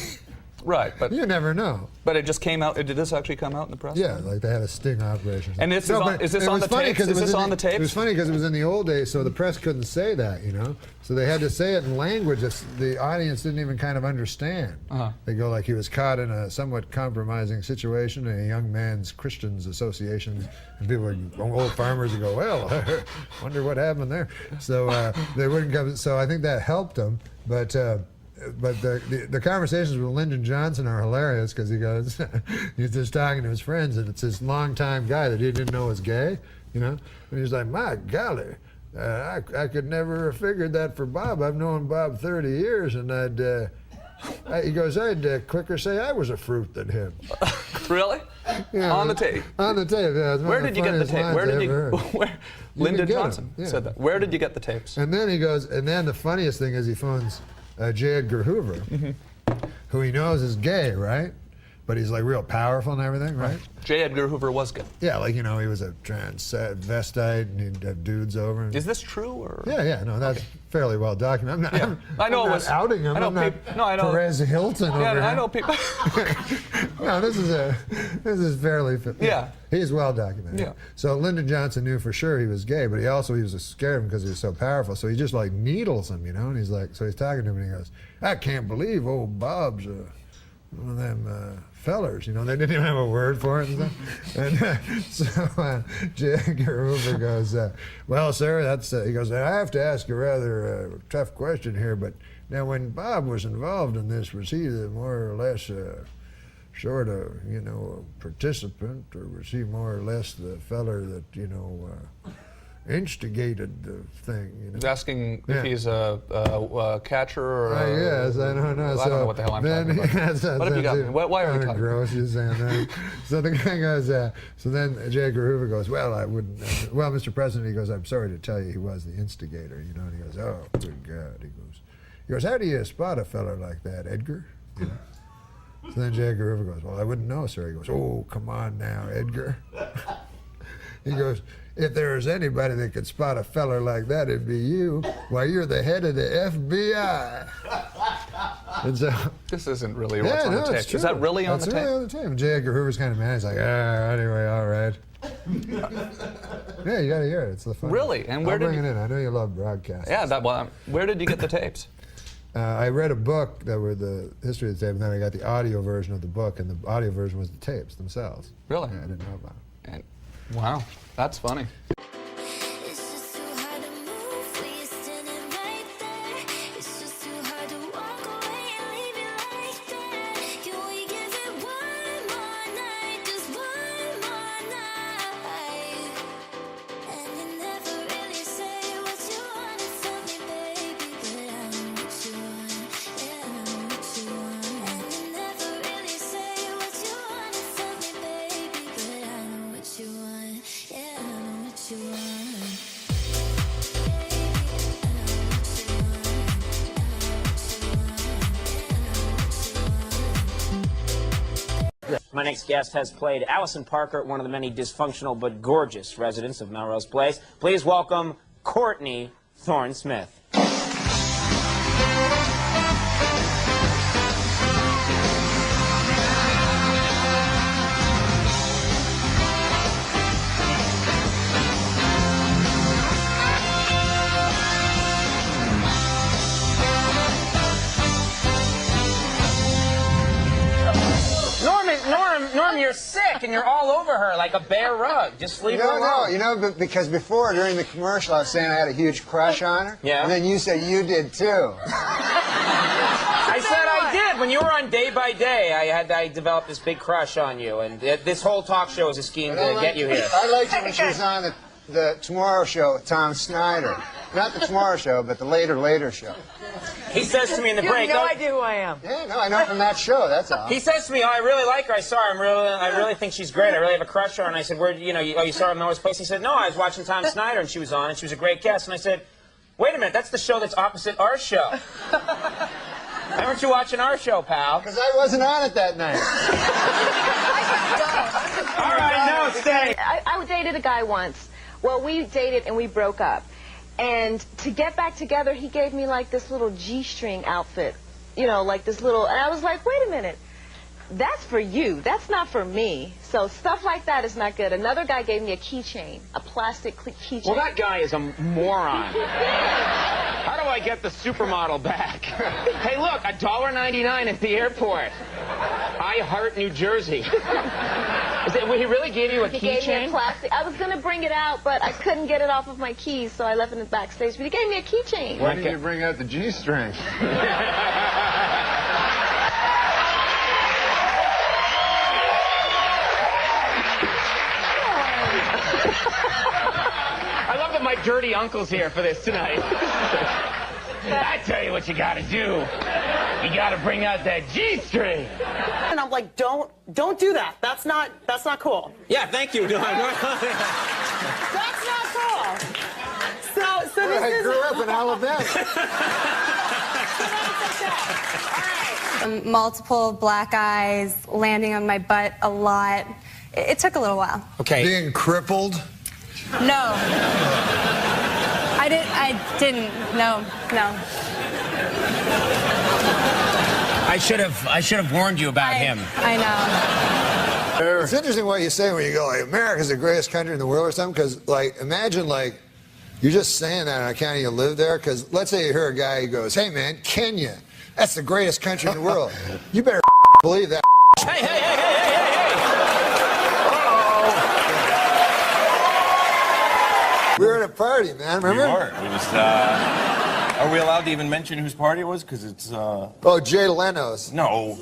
right? But you never know. But it just came out. Did this actually come out in the press? Yeah, like they had a sting operation. And is this on the tapes? Is this on the tapes? It was funny because it was in the old days, so the press couldn't say that, So they had to say it in language that the audience didn't even kind of understand. They go like he was caught in a somewhat compromising situation in a young man's Christians association, and people, old farmers, would go, well, wonder what happened there. So they wouldn't come. So I think that helped them, but the conversations with Lyndon Johnson are hilarious because he goes, he's just talking to his friends, and it's this longtime guy that he didn't know was gay, and he's like, my golly, I could never have figured that for Bob. I've known Bob 30 years, and he goes, I'd quicker say I was a fruit than him. Really? Yeah, on the tape? On the tape, yeah. Where did you get the tape? Lyndon Johnson said that. Where did you get the tapes? And then he goes, and then the funniest thing is he phones J. Edgar Hoover, who he knows is gay, right? But he's like real powerful and everything, right? J. Edgar Hoover was gay. Yeah, like, he was a transvestite and he'd have dudes over. Is this true? Or? Yeah, no, that's fairly well documented. I know I'm it not was outing him. I'm not Perez Hilton over here. I know people. No, this is fairly. Yeah. He's well documented. Yeah. So Lyndon Johnson knew for sure he was gay, but he was scared of him because he was so powerful. So he just like needles him, and he's like, so he's talking to him and he goes, I can't believe old Bob's one of them fellers, they didn't even have a word for it and stuff. And so J. Edgar Hoover goes, well, sir, he goes, I have to ask a rather tough question here, but now when Bob was involved in this, was he the more or less sort of, you know, a participant, or was he more or less the feller that, you know, instigated the thing? You know? He's asking if he's a catcher or a... yes, I don't know. Well, I don't know what the hell I'm talking about. What have you got me? Why are we talking? Gross, you're saying that. So the guy goes, so then J. Edgar Hoover goes, well, I wouldn't, well, Mr. President, he goes, I'm sorry to tell you he was the instigator, you know, and he goes, oh, good God, he goes, how do you spot a feller like that, Edgar? You know? So then J. Edgar Hoover goes, well, I wouldn't know, sir. He goes, oh, come on now, Edgar. He goes, if there was anybody that could spot a feller like that, it'd be you. Why, you're the head of the FBI. And so, this isn't really what's on the tape. Is that really on the tape? That's really on the tape. J. Edgar Hoover's kind of mad. He's like, anyway, all right. Yeah, you got to hear it. It's the fun. Really? And where I'll bring it in. I know you love broadcasting. Yeah, well, where did you get the tapes? I read a book that were the history of the tape, and then I got the audio version of the book, and the audio version was the tapes themselves. Really? Yeah, I didn't know about it. Wow, that's funny. My next guest has played Allison Parker, one of the many dysfunctional but gorgeous residents of Melrose Place. Please welcome Courtney Thorne-Smith. Norm, you're sick and you're all over her like a bear rug. Just leave her alone. No, you know, because before, during the commercial, I was saying I had a huge crush on her. Yeah. And then you said you did too. I said I did. When you were on Day by Day, I developed this big crush on you, and this whole talk show is a scheme to get you here. I liked her when she was on the Tomorrow Show with Tom Snyder. Not the Tomorrow Show, but the later show. He says to me in the break, You have no idea who I am. Yeah, no, I know from that show, that's all. He says to me, oh, I really like her. I saw her. I really think she's great. I really have a crush on her. And I said, where, you saw her in Melrose Place? He said, no, I was watching Tom Snyder, and she was on, and she was a great guest. And I said, wait a minute, that's the show that's opposite our show. Why weren't you watching our show, pal? Because I wasn't on it that night. All right, no, stay. I dated a guy once. Well, we dated and we broke up. And to get back together, he gave me like this little G-string outfit. You know, like this little, and I was like, wait a minute. That's for you. That's not for me. So stuff like that is not good. Another guy gave me a keychain, a plastic keychain. Well, that guy is a moron. How do I get the supermodel back? Hey, look, $1.99 at the airport. I heart New Jersey. He really gave you a keychain? He gave me a plastic. I was going to bring it out, but I couldn't get it off of my keys, so I left it in the backstage. But he gave me a keychain. Why didn't you bring out the G-string? I love that my dirty uncle's here for this tonight. I tell you what you gotta do. You gotta bring out that G-string. And I'm like, don't do that. That's not cool. Yeah, thank you. That's not cool. So this I grew up in Alabama. Multiple black eyes, landing on my butt a lot. It took a little while. Okay. Being crippled? No. I didn't. No. I should have warned you about him. I know. It's interesting what you say when you go, like, America's the greatest country in the world or something, because, like, imagine, like, you're just saying that on account of you live there, because let's say you hear a guy who goes, hey, man, Kenya, that's the greatest country in the world. You better believe that. Hey. We were at a party, man, remember? We were. It was, are we allowed to even mention whose party it was? Because it's, Oh, Jay Leno's. No.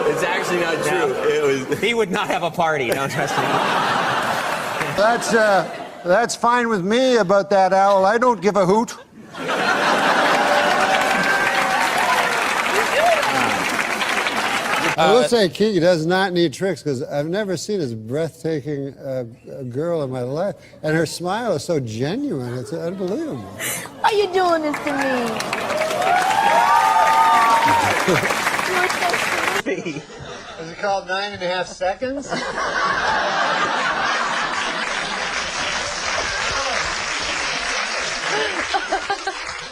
It's actually not true. It was. He would not have a party. Don't trust me. That's fine with me about that owl. I don't give a hoot. I will say Kiki does not need tricks because I've never seen as breathtaking a girl in my life. And her smile is so genuine. It's unbelievable. Why are you doing this to me? You're so sweet. Is it called 9.5 seconds?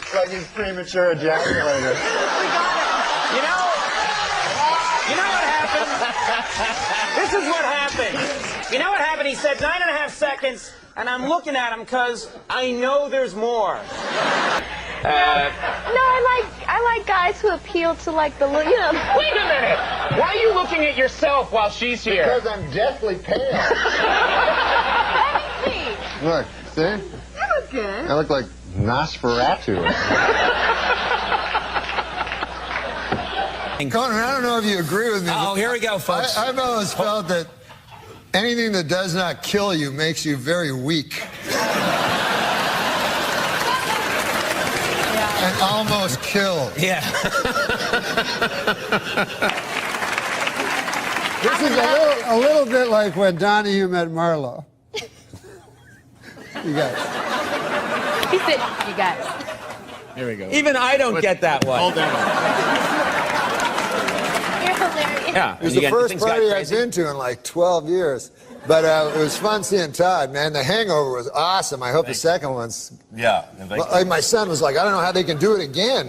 It's like he's premature ejaculator. You know what happened? This is what happened. You know what happened? He said 9.5 seconds, and I'm looking at him because I know there's more. No, I like guys who appeal to like the look. You know. Wait a minute. Why are you looking at yourself while she's here? Because I'm deathly pale. Let me see. Look, see? You look good. I look like Nosferatu. Conan, I don't know if you agree with me. Oh, here we go, folks. I've always felt that anything that does not kill you makes you very weak. And almost killed. Yeah. This is a little bit like when Donahue met Marlowe. You guys. He said, you guys. Here we go. Even I don't get that one. Hold on. You're hilarious. Yeah. It was the first party I've been to in like 12 years. But it was fun seeing Todd, man. The Hangover was awesome. I hope the second one's... Yeah. Like my son was like, I don't know how they can do it again.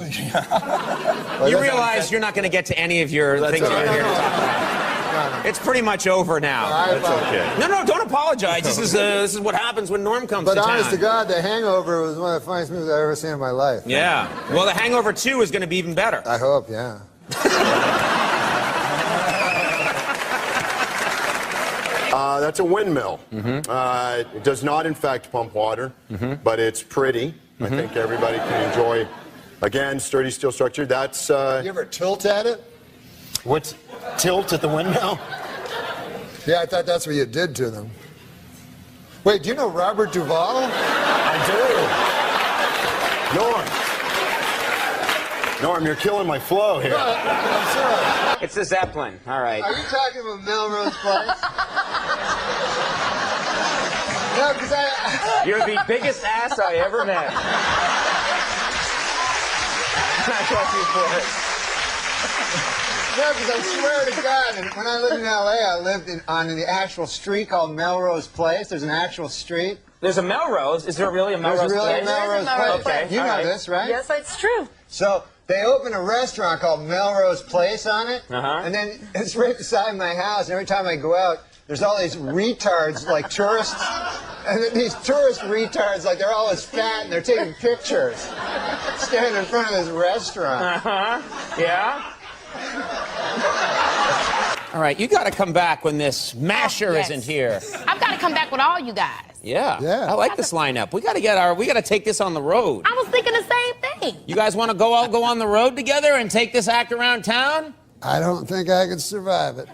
You realize you're not going to get to any of your things you're here to talk about. It's pretty much over now. That's okay. No, don't apologize. This is what happens when Norm comes to town. But honest to God, The Hangover was one of the funniest movies I've ever seen in my life. Yeah. Well, The Hangover 2 is going to be even better. I hope, yeah. That's a windmill. It does not, in fact, pump water, but it's pretty. I think everybody can enjoy, again, sturdy steel structure. That's... You ever tilt at it? What's tilt at the windmill? Yeah, I thought that's what you did to them. Wait, do you know Robert Duvall? I do. Norm, you're killing my flow here. I'm sorry. It's a Zeppelin. All right. Are you talking about Melrose Place? No, because You're the biggest ass I ever met. I trust you for it. No, because I swear to God, and when I lived in L.A., I lived on the actual street called Melrose Place. There's an actual street. There's a Melrose. Is there really a Melrose There's really Place? a Melrose Place. Okay. You know this, right? Yes, it's true. So they opened a restaurant called Melrose Place on it, and then it's right beside my house. And every time I go out, there's all these retards, like tourists, and then these tourist retards, like they're always fat and they're taking pictures, standing in front of this restaurant. Yeah. All right, you got to come back when this masher isn't here. I've got to come back with all you guys. Yeah. I like this lineup. We got to take this on the road. I was thinking the same thing. You guys want to go on the road together and take this act around town? I don't think I could survive it.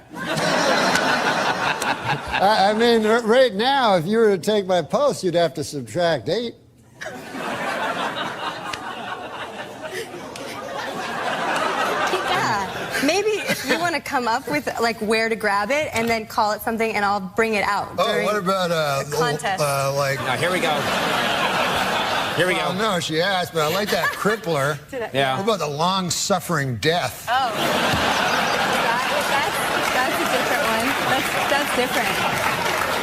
I mean, right now, if you were to take my post, you'd have to subtract 8. Maybe if you want to come up with like where to grab it and then call it something and I'll bring it out. Oh, what about a contest? Here we go. Here we go. No, she asked, but I like that crippler. Yeah. What about the long-suffering death? Oh. That's a different one. That's different.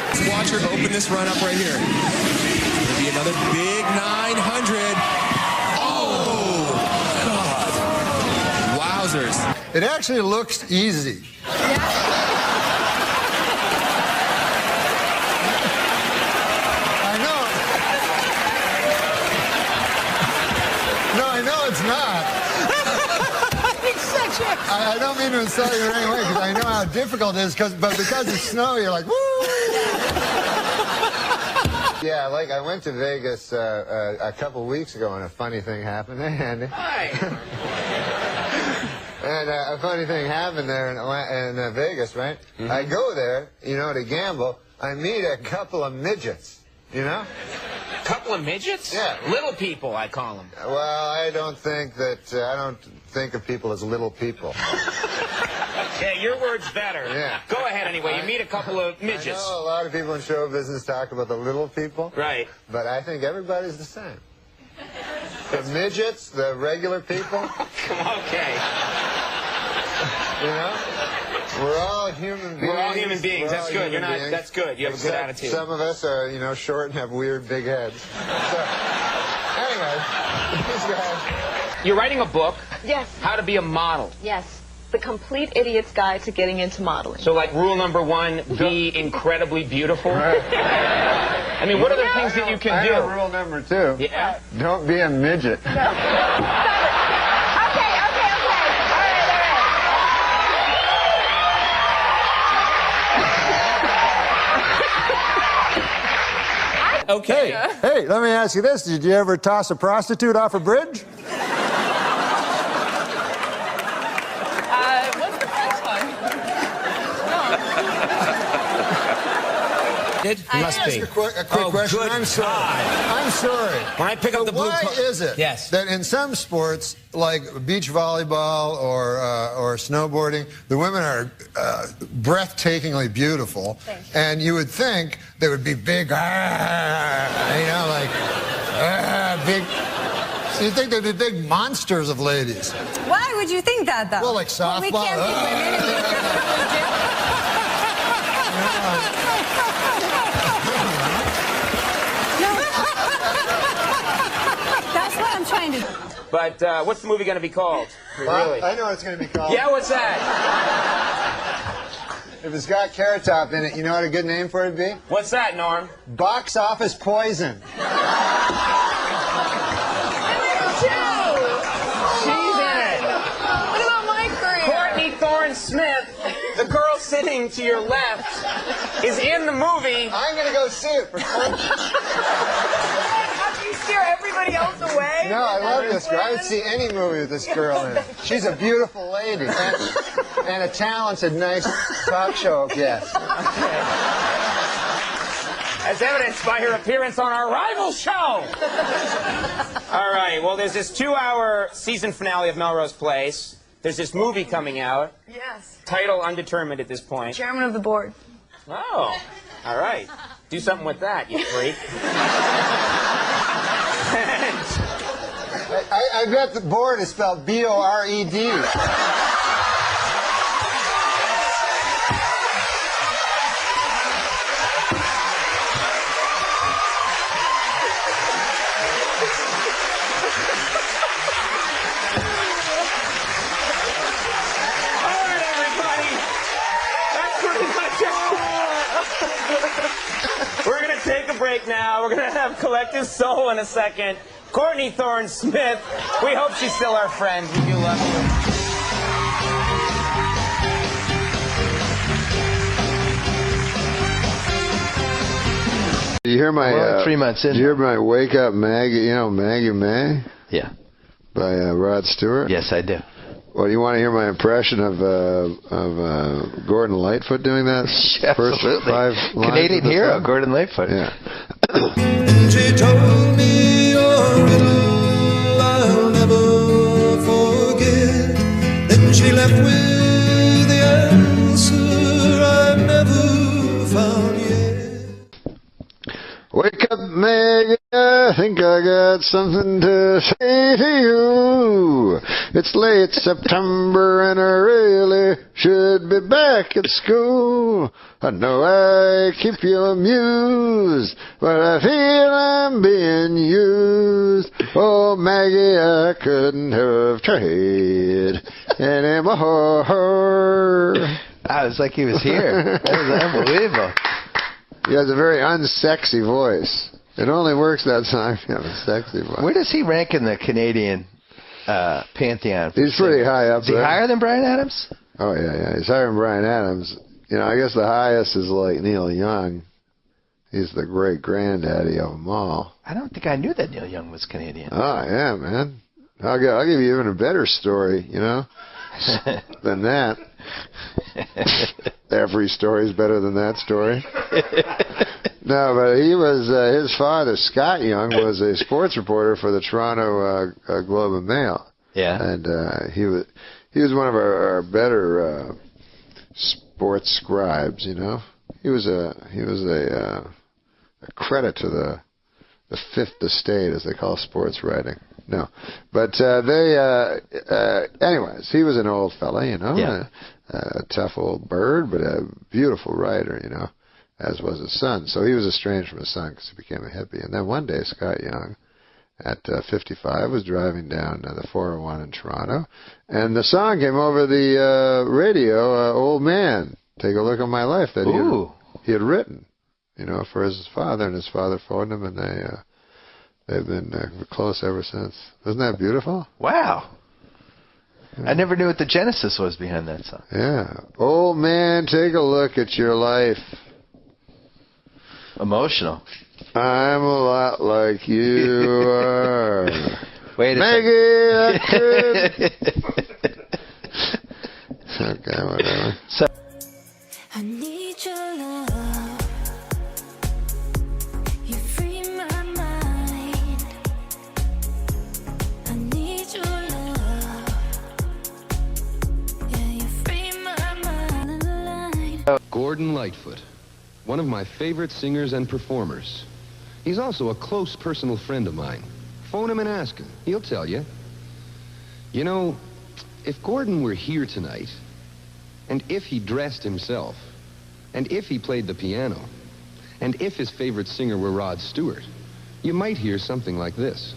Let's watch her open this run up right here. It'll be another big 900. Oh, God. Wowzers. It actually looks easy. It's not. I don't mean to insult you in any way because I know how difficult it is. But because it's snow, you're like, woo! Yeah, like I went to Vegas a couple weeks ago and a funny thing happened. Hey, Andy. Hi. And a funny thing happened there in Vegas, right? I go there, to gamble. I meet a couple of midgets, Couple of midgets? Yeah. Little people, I call them. Well, I don't think of people as little people. Yeah, your word's better. Yeah. Go ahead anyway. You meet a couple of midgets. I know a lot of people in show business talk about the little people. Right. But I think everybody's the same. The midgets, the regular people. Okay. We're all human beings. We're all human beings. That's good. That's good. You have a good attitude. Some of us are, short and have weird big heads. So, anyway, these guys. You're writing a book. Yes. How to be a model. Yes. The Complete Idiot's Guide to Getting into Modeling. So, like, rule number 1, be incredibly beautiful. Right. I mean, what are the things that you can do? I know rule number 2. Yeah. Don't be a midget. No. Stop it. Okay. All right. Okay. Hey, let me ask you this. Did you ever toss a prostitute off a bridge? What's the punchline? Must be. A quick question. Good I'm sorry. God. I'm sorry. When I pick up the blue Why is it that in some sports, like beach volleyball or snowboarding, the women are breathtakingly beautiful, and you would think they would be big, big. So you think they'd be big monsters of ladies? Why would you think that, though? Well, like softball. We can't be women and that's what I'm trying to do. But what's the movie going to be called? Well, Really? I know what it's going to be called. Yeah, what's that? If it's got Carrot Top in it, you know what a good name for it would be? What's that, Norm? Box Office Poison. What about my career? Courtney Thorne-Smith, the girl sitting to your left, is in the movie. I'm going to go see it for fun. After you steer everybody else away? No, I love this girl. I would see any movie with this girl in it. She's a beautiful lady and a talented, nice talk show guest. As evidenced by her appearance on our rival show. All right, well, there's this 2-hour season finale of Melrose Place. There's this movie coming out. Yes. Title undetermined at this point. Chairman of the board. Oh, all right. Do something with that, you freak. I bet the board is spelled B-O-R-E-D. We're going to take a break now. We're going to have Collective Soul in a second. Courtney Thorne-Smith, we hope she's still our friend. We do love you. Did you hear my 3 months in. Did you hear my Wake Up Maggie? Maggie May? Yeah. By Rod Stewart. Yes, I do. Well, you want to hear my impression of Gordon Lightfoot doing that? First Absolutely. 5 lines Canadian of the hero, song? Gordon Lightfoot. Yeah. She told me your riddle I'll never forget. Then she left with the answer I've never found yet. Wake up, Maggie, I think I got something to say to you. It's late September and I really should be back at school. I know I keep you amused, but I feel I'm being used. Oh, Maggie, I couldn't have tried anymore. I was like he was here. That was unbelievable. He has a very unsexy voice. It only works that time if you have a sexy voice. Where does he rank in the Canadian pantheon? He's pretty high up Is he there. higher than Bryan Adams? Oh, yeah. He's higher than Bryan Adams. I guess the highest is like Neil Young. He's the great-granddaddy of them all. I don't think I knew that Neil Young was Canadian. Oh, yeah, man. I'll give you even a better story, than that. Every story's better than that story. No, but he was, his father, Scott Young, was a sports reporter for the Toronto Globe and Mail. Yeah. And he was one of our better sports scribes, you know. He was a credit to the fifth estate, as they call sports writing. No, but anyways, he was an old fella, you know, Yeah. a tough old bird, but a beautiful writer, you know, as was his son. So he was estranged from his son because he became a hippie. And then one day, Scott Young, at 55, was driving down the 401 in Toronto, and the song came over the radio, Old Man, Take a Look at My Life, that he had written, you know, for his father, and his father phoned him, and they've been close ever since. Isn't that beautiful? Wow. I never knew what the genesis was behind that song. Yeah. Old man, take a look at your life. Emotional. I'm a lot like you are. Wait a second. Okay, whatever. So I need your love. You free my mind. I need your love. Yeah, you free my mind. Gordon Lightfoot, one of my favorite singers and performers. He's also a close personal friend of mine. Phone him and ask him. He'll tell you. You know, if Gordon were here tonight, and if he dressed himself, and if he played the piano, and if his favorite singer were Rod Stewart, you might hear something like this.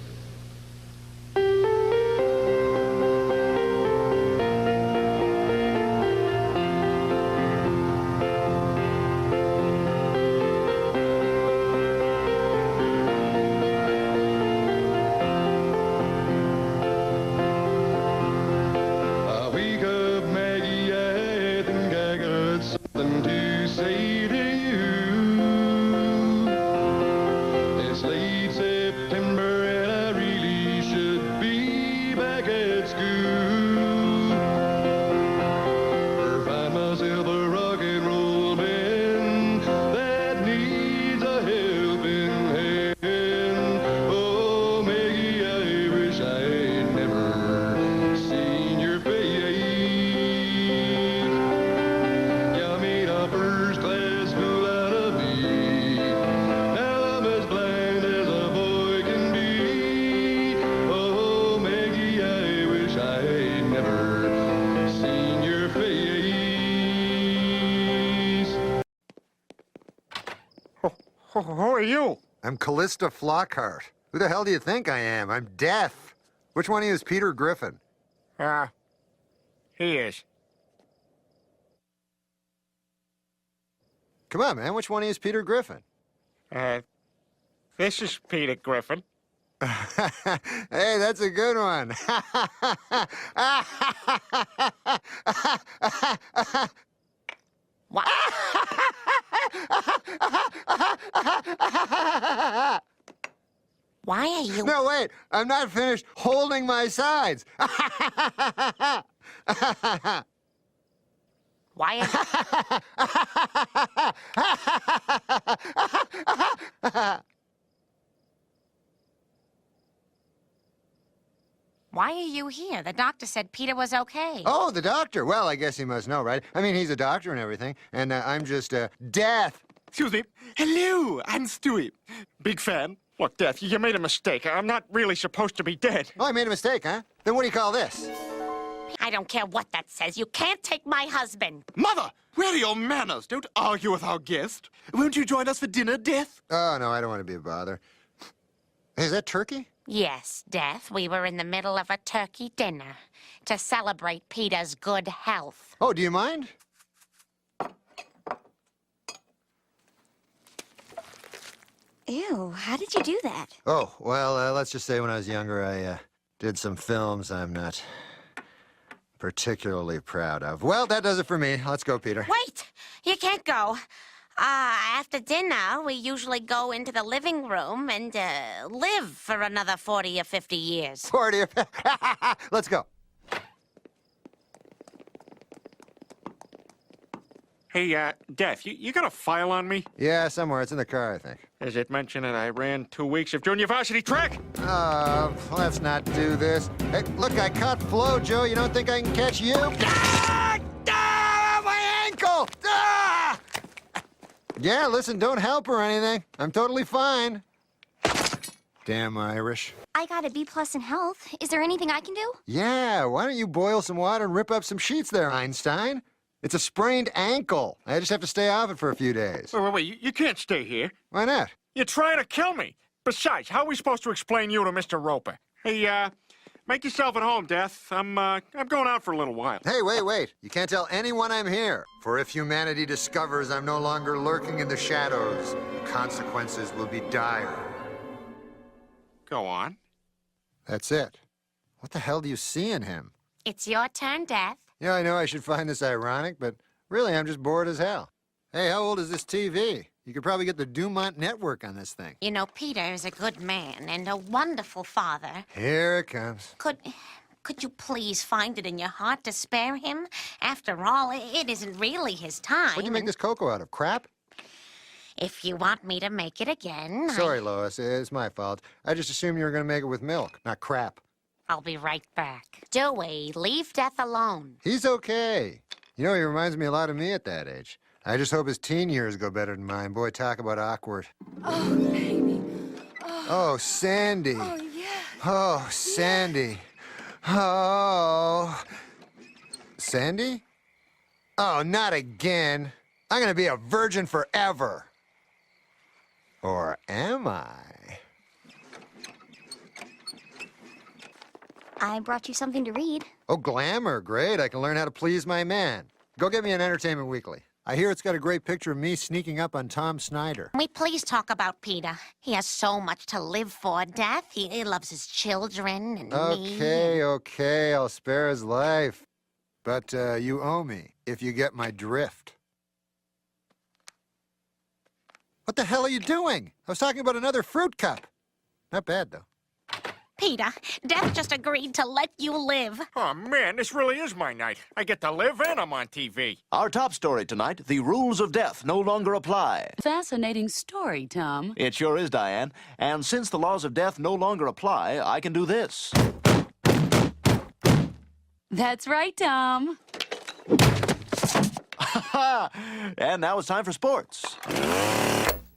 Who are you? I'm Callista Flockhart. Who the hell do you think I am? I'm deaf. Which one of you is Peter Griffin? He is. Come on, man. Which one of you is Peter Griffin? This is Peter Griffin. Hey, that's a good one. What? Why are you... No, wait. I'm not finished holding my sides. Why Why are you here? The doctor said Peter was okay. Oh, the doctor. Well, I guess he must know, right? I mean, he's a doctor and everything, and I'm just, Death. Excuse me. Hello, I'm Stewie. Big fan. Look, Death, you made a mistake. I'm not really supposed to be dead. Oh, I made a mistake, huh? Then what do you call this? I don't care what that says. You can't take my husband. Mother, where are your manners? Don't argue with our guest. Won't you join us for dinner, Death? Oh, no, I don't want to be a bother. Is that turkey? Yes, Death. We were in the middle of a turkey dinner to celebrate Peter's good health. Oh, do you mind? Ew, how did you do that? Oh, well, let's just say when I was younger, I did some films I'm not particularly proud of. Well, that does it for me. Let's go, Peter. Wait! You can't go. After dinner, we usually go into the living room and live for another 40 or 50 years. 40 or 50? Let's go. Hey, Death, you got a file on me? Yeah, somewhere. It's in the car, I think. Does it mention that I ran 2 weeks of junior varsity track? Let's not do this. Hey, look, I caught Flo, Joe. You don't think I can catch you? My ankle! Yeah, listen, don't help or anything. I'm totally fine. Damn Irish. I got a B+ in health. Is there anything I can do? Yeah, why don't you boil some water and rip up some sheets there, Einstein? It's a sprained ankle. I just have to stay off it for a few days. Wait, you can't stay here. Why not? You're trying to kill me. Besides, how are we supposed to explain you to Mr. Roper? Hey, make yourself at home, Death. I'm going out for a little while. Hey, wait. You can't tell anyone I'm here. For if humanity discovers I'm no longer lurking in the shadows, the consequences will be dire. Go on. That's it. What the hell do you see in him? It's your turn, Death. Yeah, I know I should find this ironic, but really I'm just bored as hell. Hey, how old is this TV? You could probably get the Dumont network on this thing. You know, Peter is a good man and a wonderful father. Here it comes. Could you please find it in your heart to spare him? After all, it isn't really his time. What'd you make this cocoa out of? Crap? If you want me to make it again, Sorry, Lois. It's my fault. I just assumed you were going to make it with milk, not crap. I'll be right back. Joey, leave Death alone. He's okay. You know, he reminds me a lot of me at that age. I just hope his teen years go better than mine. Boy, talk about awkward. Oh, baby. Oh, Sandy. Oh, yeah. Oh, Sandy. Oh. Sandy? Oh, not again. I'm going to be a virgin forever. Or am I? I brought you something to read. Oh, glamour. Great. I can learn how to please my man. Go get me an Entertainment Weekly. I hear it's got a great picture of me sneaking up on Tom Snyder. Can we please talk about Peter? He has so much to live for, Death. He loves his children and me. Okay. I'll spare his life. But you owe me, if you get my drift. What the hell are you doing? I was talking about another fruit cup. Not bad, though. Peter, Death just agreed to let you live. Oh, man, this really is my night. I get to live and I'm on TV. Our top story tonight, the rules of death no longer apply. Fascinating story, Tom. It sure is, Diane. And since the laws of death no longer apply, I can do this. That's right, Tom. And now it's time for sports.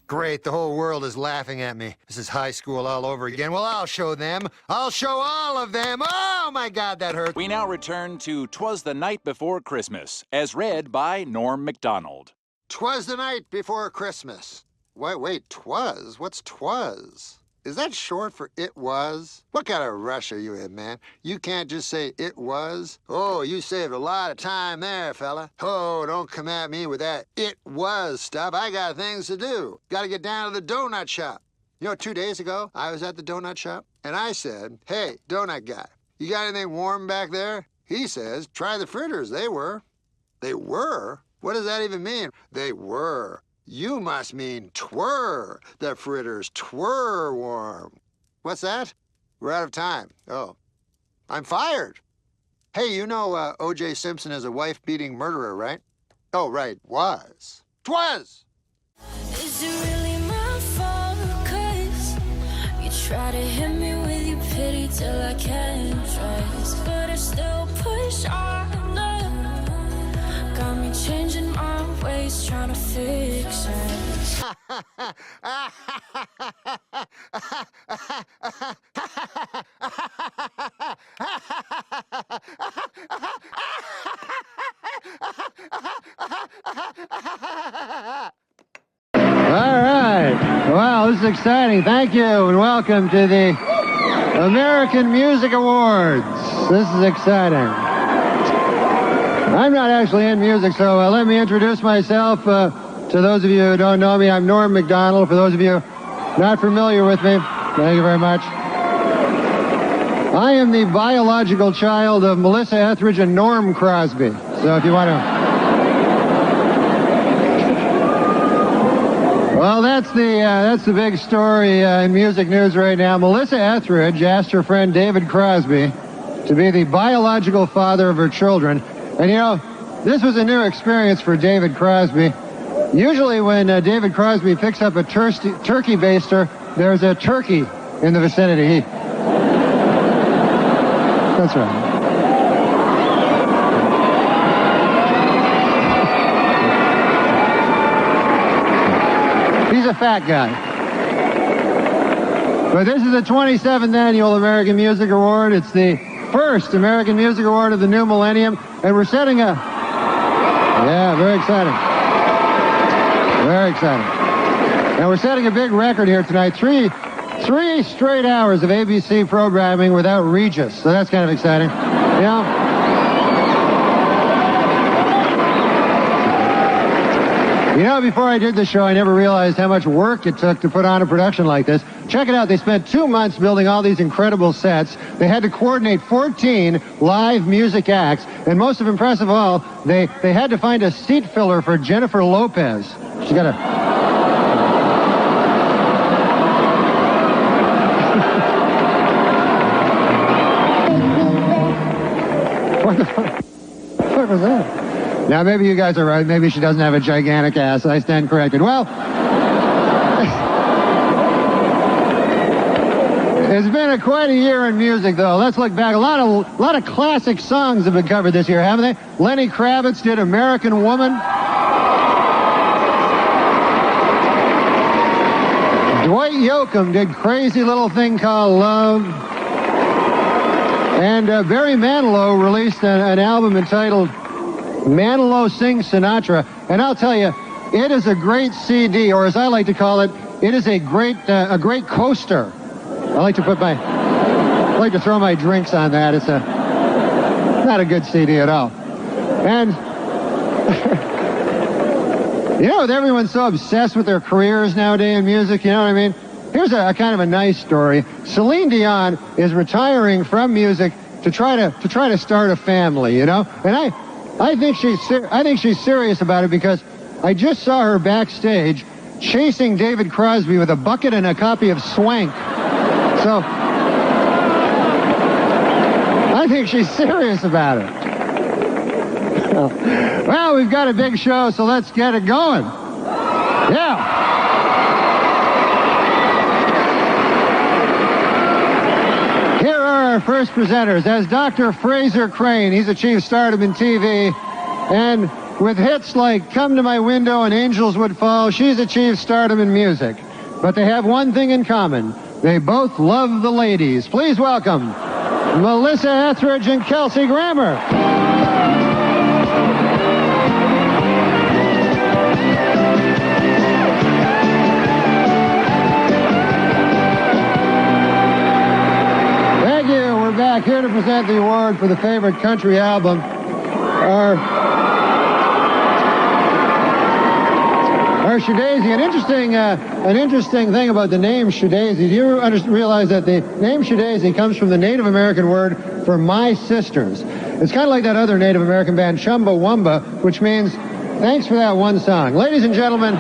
Great, the whole world is laughing at me. This is high school all over again. Well, I'll show them. I'll show all of them. Oh, my God, that hurt. We now return to 'Twas the Night Before Christmas, as read by Norm MacDonald. 'Twas the night before Christmas. Wait, 'twas? What's 'twas? Is that short for it was? What kind of rush are you in, man? You can't just say it was. Oh, you saved a lot of time there, fella. Oh, don't come at me with that it was stuff. I got things to do. Got to get down to the donut shop. You know, 2 days ago, I was at the donut shop, and I said, hey, donut guy, you got anything warm back there? He says, try the fritters. They were. They were? What does that even mean? They were. You must mean twere. The fritters twere warm. What's that? We're out of time. Oh. I'm fired. Hey, you know O.J. Simpson is a wife-beating murderer, right? Oh, right. Was. 'Twas! Is it really my fault? 'Cause you try to hit me with your pity till I can't trust, but I still push on. Got me changing my ways, trying to fix it. All right. Wow, this is exciting. Thank you, and welcome to the American Music Awards. This is exciting. I'm not actually in music, so let me introduce myself. To those of you who don't know me, I'm Norm MacDonald. For those of you not familiar with me, thank you very much. I am the biological child of Melissa Etheridge and Norm Crosby. So if you want to... Well, that's the big story in music news right now. Melissa Etheridge asked her friend David Crosby to be the biological father of her children. And you know, this was a new experience for David Crosby. Usually when David Crosby picks up a turkey baster, there's a turkey in the vicinity. That's right. He's a fat guy. But this is the 27th Annual American Music Award. It's the first American Music Award of the new millennium, and we're setting a... Yeah, very exciting. Very exciting. And we're setting a big record here tonight. Three straight hours of ABC programming without Regis, so that's kind of exciting. Yeah. You know, before I did the show, I never realized how much work it took to put on a production like this. Check it out. They spent 2 months building all these incredible sets. They had to coordinate 14 live music acts. And most impressive of all, they had to find a seat filler for Jennifer Lopez. She got a... What the fuck was that? Now, maybe you guys are right. Maybe she doesn't have a gigantic ass. I stand corrected. Well, it's been quite a year in music, though. Let's look back. A lot of classic songs have been covered this year, haven't they? Lenny Kravitz did American Woman. Dwight Yoakam did Crazy Little Thing Called Love. And Barry Manilow released an album entitled Manilow Sings Sinatra, and I'll tell you, it is a great CD, or as I like to call it, it is a great coaster. I like to throw my drinks on that. It's not a good CD at all. And you know, with everyone so obsessed with their careers nowadays in music, you know what I mean? Here's a kind of a nice story. Celine Dion is retiring from music to try to start a family, you know, and I think she's serious about it, because I just saw her backstage chasing David Crosby with a bucket and a copy of Swank. So I think she's serious about it. Well, we've got a big show, so let's get it going. Yeah. Here are our first presenters. As Dr. Fraser Crane, he's achieved stardom in TV, and with hits like Come to My Window and Angels Would Fall, she's achieved stardom in music. But they have one thing in common. They both love the ladies. Please welcome Melissa Etheridge and Kelsey Grammer. Back here to present the award for the favorite country album. Our Shadazy. An interesting thing about the name Shadazy. Do you realize that the name Shadazy comes from the Native American word for my sisters? It's kind of like that other Native American band Chumbawamba, which means thanks for that one song. Ladies and gentlemen,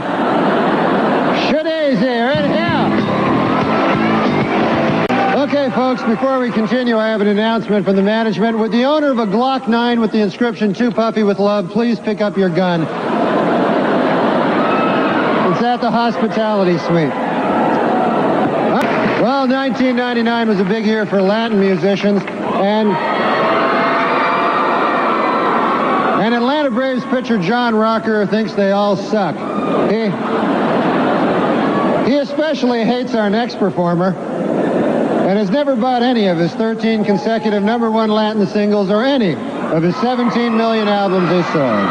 Shadazy, right here. Okay, folks, before we continue, I have an announcement from the management. Would the owner of a Glock 9 with the inscription, "Too Puffy with Love," please pick up your gun? It's at the hospitality suite. Well, 1999 was a big year for Latin musicians, and Atlanta Braves pitcher John Rocker thinks they all suck. He especially hates our next performer, and has never bought any of his 13 consecutive #1 Latin singles or any of his 17 million albums he sold.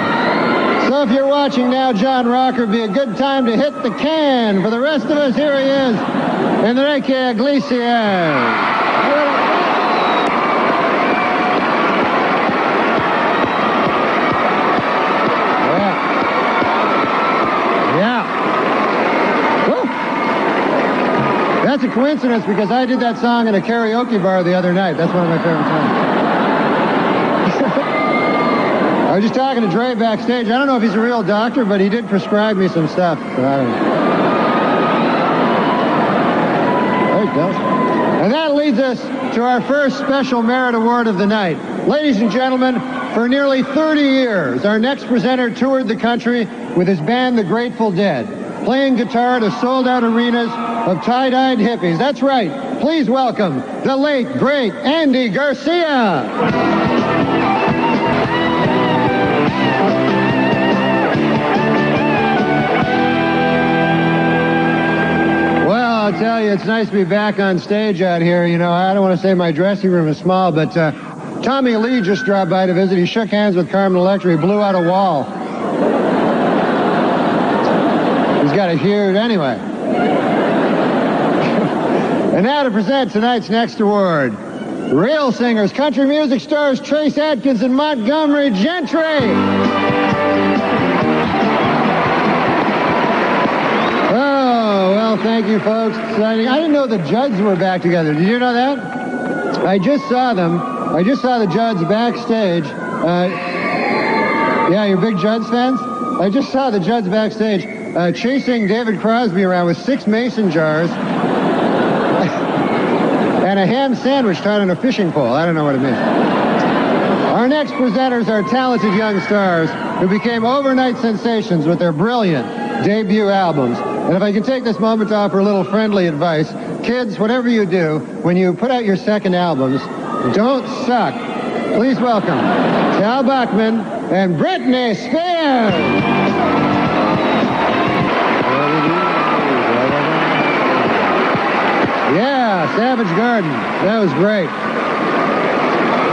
So if you're watching now, John Rocker, be a good time to hit the can. For the rest of us, here he is, Enrique Iglesias. That's a coincidence, because I did that song in a karaoke bar the other night. That's one of my favorite songs. I was just talking to Dre backstage. I don't know if he's a real doctor, but he did prescribe me some stuff. So I don't know. There he goes. And that leads us to our first special merit award of the night. Ladies and gentlemen, For nearly 30 years, our next presenter toured the country with his band, the Grateful Dead, playing guitar to sold-out arenas of tie-dyed hippies. That's right. Please welcome the late, great Andy Garcia. Well, I'll tell you, it's nice to be back on stage out here. You know, I don't want to say my dressing room is small, but Tommy Lee just dropped by to visit. He shook hands with Carmen Electra. He blew out a wall. He's got a huge... Anyway. And now to present tonight's next award. Real singers, country music stars Trace Adkins and Montgomery Gentry. Oh, well, thank you, folks. Exciting. I didn't know the Judds were back together. Did you know that? I just saw them. I just saw the Judds backstage. Yeah, you're big Judds fans? I just saw the Judds backstage chasing David Crosby around with 6 mason jars and a ham sandwich tied on a fishing pole. I don't know what it means. Our next presenters are talented young stars who became overnight sensations with their brilliant debut albums. And if I can take this moment to offer a little friendly advice, kids, whatever you do, when you put out your second albums, don't suck. Please welcome Tal Bachman and Britney Spears. Yeah, Savage Garden. That was great.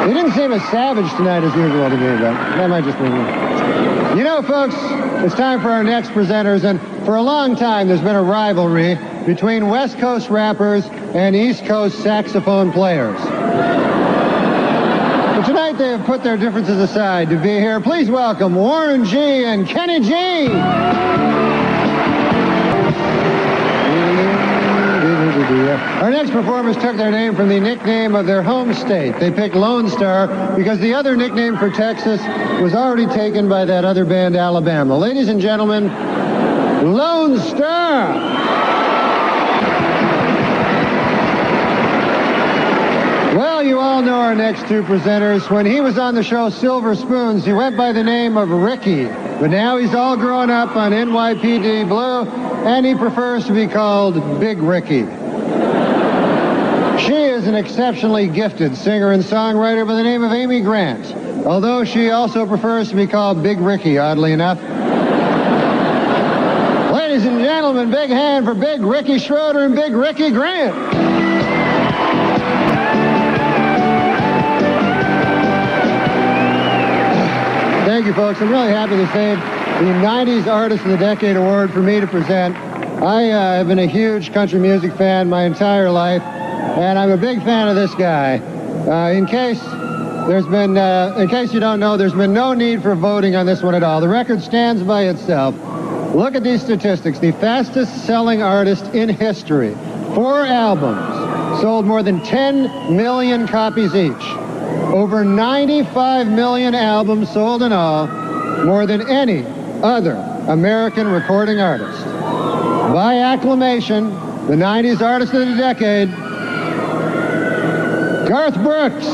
They didn't seem as savage tonight as usual to me, but that might just be me. You know, folks, it's time for our next presenters, and for a long time there's been a rivalry between West Coast rappers and East Coast saxophone players. But tonight they have put their differences aside to be here. Please welcome Warren G. and Kenny G. Our next performers took their name from the nickname of their home state. They picked Lone Star because the other nickname for Texas was already taken by that other band, Alabama. Ladies and gentlemen, Lone Star! Well, you all know our next two presenters. When he was on the show Silver Spoons, he went by the name of Ricky. But now he's all grown up on NYPD Blue, and he prefers to be called Big Ricky. She is an exceptionally gifted singer and songwriter by the name of Amy Grant, although she also prefers to be called Big Ricky, oddly enough. Ladies and gentlemen, big hand for Big Ricky Schroeder and Big Ricky Grant. Thank you, folks. I'm really happy to save the 90s Artist of the Decade Award for me to present. I have been a huge country music fan my entire life, and I'm a big fan of this guy. In case you don't know, there's been no need for voting on this one at all. The record stands by itself. Look at these statistics. The fastest selling artist in history. 4 albums, sold more than 10 million copies each. Over 95 million albums sold in all, more than any other American recording artist. By acclamation, the 90s Artist of the Decade, Garth Brooks.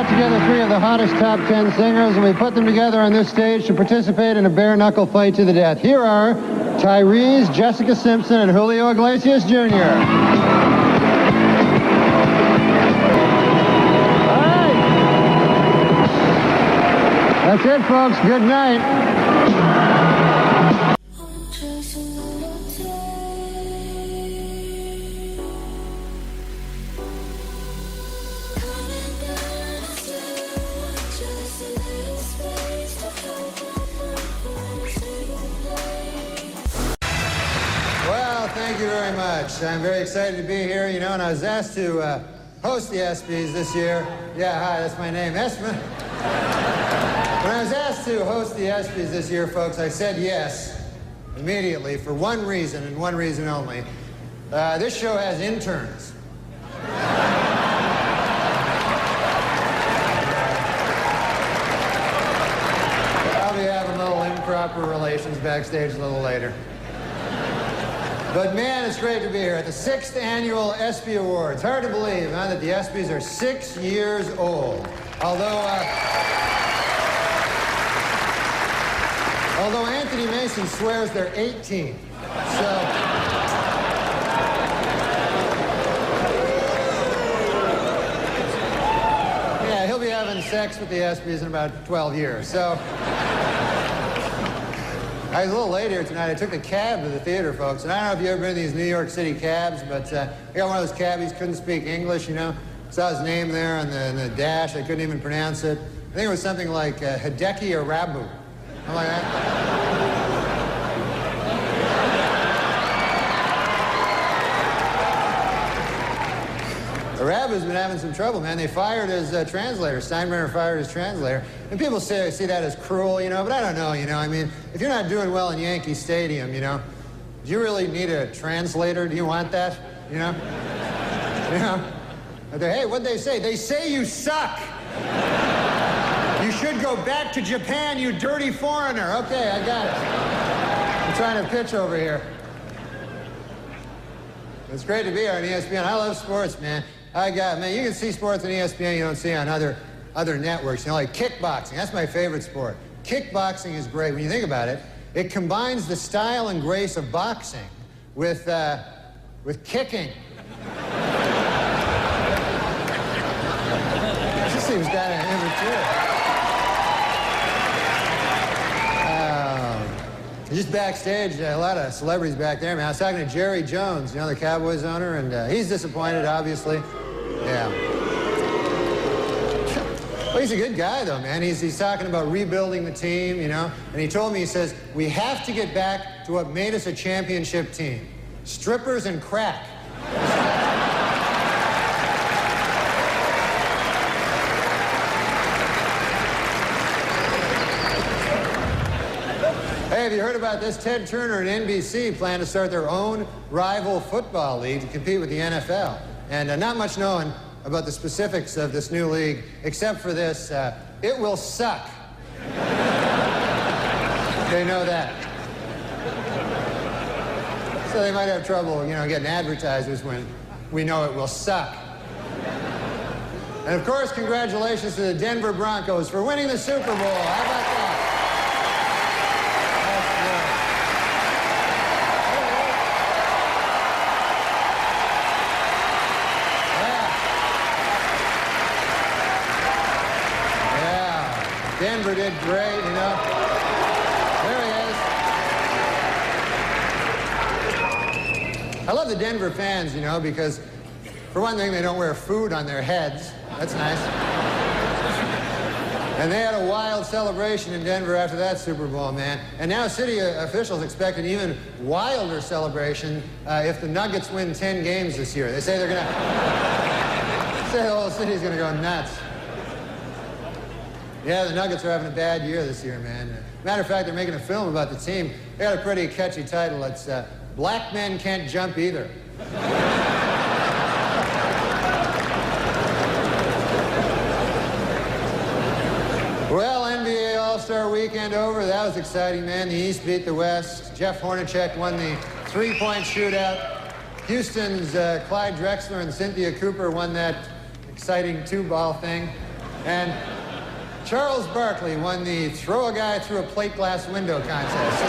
Together 3 of the hottest top 10 singers, and we put them together on this stage to participate in a bare-knuckle fight to the death. Here are Tyrese, Jessica Simpson, and Julio Iglesias Jr. All right. That's it, folks. Good night. Thank you very much. I'm very excited to be here, you know, and I was asked to host the ESPYs this year. Yeah, hi, that's my name, Espen. When I was asked to host the ESPYs this year, folks, I said yes immediately for one reason and one reason only. This show has interns. I'll be having little improper relations backstage a little later. But man, it's great to be here at the 6th annual ESPY Awards. Hard to believe, huh, that the ESPYs are 6 years old. Although Anthony Mason swears they're 18. So. Yeah, he'll be having sex with the ESPYs in about 12 years. So. I was a little late here tonight. I took the cab to the theater, folks. And I don't know if you've ever been in these New York City cabs, but I got one of those cabbies, couldn't speak English, you know. Saw his name there on the dash. I couldn't even pronounce it. I think it was something like Hideki Arabu. I'm like, Arabu's been having some trouble, man. They fired his translator. Steinbrenner fired his translator. And people see that as cruel, you know, but I don't know, you know. I mean, if you're not doing well in Yankee Stadium, you know, do you really need a translator? Do you want that, you know? You know? Hey, what'd they say? They say you suck. You should go back to Japan, you dirty foreigner. Okay, I got it. I'm trying to pitch over here. It's great to be here on ESPN. I love sports, man. Man, you can see sports on ESPN you don't see on other networks. You know, like kickboxing. That's my favorite sport. Kickboxing is great. When you think about it, it combines the style and grace of boxing with kicking. It just seems kind of immature. Just backstage, a lot of celebrities back there, man. I was talking to Jerry Jones, you know, the Cowboys owner, and he's disappointed, obviously. Yeah. Well, he's a good guy, though, man. He's talking about rebuilding the team, you know. And he told me, he says, we have to get back to what made us a championship team. Strippers and crack. Hey, have you heard about this? Ted Turner and NBC plan to start their own rival football league to compete with the NFL. And not much known about the specifics of this new league, except for this, it will suck. They know that. So they might have trouble, you know, getting advertisers when we know it will suck. And of course, congratulations to the Denver Broncos for winning the Super Bowl. How about that? Denver did great, you know. There he is. I love the Denver fans, you know, because for one thing, they don't wear food on their heads. That's nice. And they had a wild celebration in Denver after that Super Bowl, man. And now city officials expect an even wilder celebration if the Nuggets win 10 games this year. They say they're going to... say the whole city's going to go nuts. Yeah, the Nuggets are having a bad year this year, man. Matter of fact, they're making a film about the team. They got a pretty catchy title. It's Black Men Can't Jump Either. Well, NBA All-Star Weekend over. That was exciting, man. The East beat the West. Jeff Hornacek won the three-point shootout. Houston's Clyde Drexler and Cynthia Cooper won that exciting two-ball thing. And Charles Barkley won the throw a guy through a plate glass window contest. So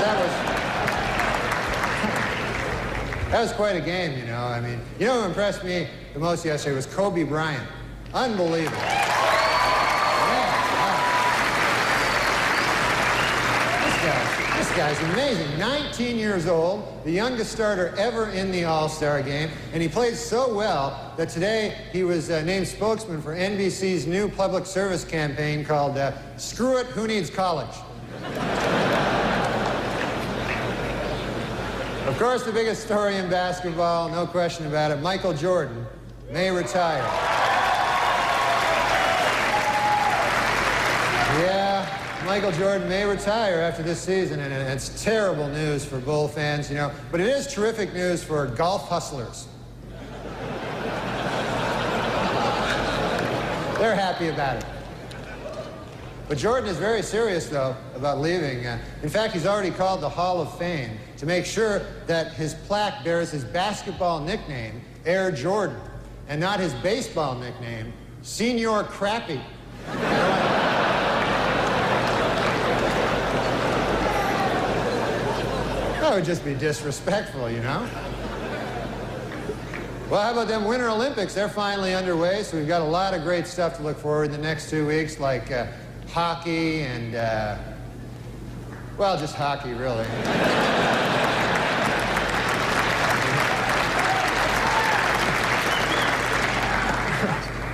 that was quite a game, you know. I mean, you know who impressed me the most yesterday was Kobe Bryant. Unbelievable. This guy's amazing. 19 years old, the youngest starter ever in the All-Star game, and he played so well that today he was named spokesman for NBC's new public service campaign called Screw It, Who Needs College? Of course, the biggest story in basketball, no question about it, Michael Jordan may retire. Michael Jordan may retire after this season, and it's terrible news for Bull fans, you know, but it is terrific news for golf hustlers. They're happy about it. But Jordan is very serious, though, about leaving. In fact, he's already called the Hall of Fame to make sure that his plaque bears his basketball nickname, Air Jordan, and not his baseball nickname, Senior Crappy. That would just be disrespectful, you know? Well, how about them Winter Olympics? They're finally underway, so we've got a lot of great stuff to look forward in the next 2 weeks, like hockey and, well, just hockey, really.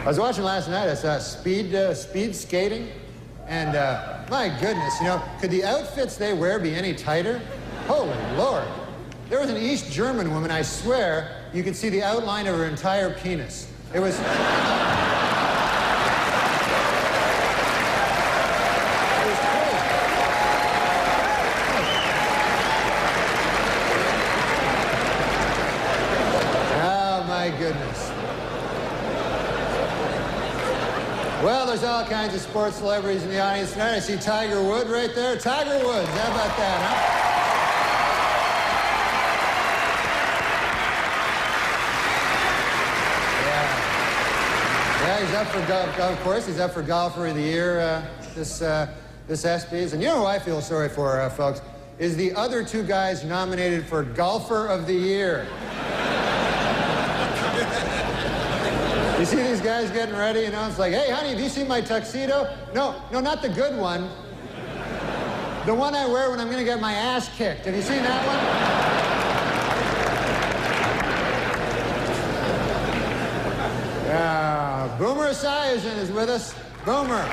I was watching last night, I saw speed skating, and my goodness, you know, could the outfits they wear be any tighter? Holy Lord. There was an East German woman, I swear, you could see the outline of her entire penis. It was... Goodness. Well, there's all kinds of sports celebrities in the audience tonight. I see Tiger Woods right there. Tiger Woods, how about that, huh? Yeah, he's up for golf, of course. He's up for Golfer of the Year this ESPYs. And you know who I feel sorry for, folks, is the other two guys nominated for Golfer of the Year. You see these guys getting ready, you know? It's like, hey, honey, have you seen my tuxedo? No, not the good one. The one I wear when I'm going to get my ass kicked. Have you seen that one? Boomer Esiason is with us. Boomer.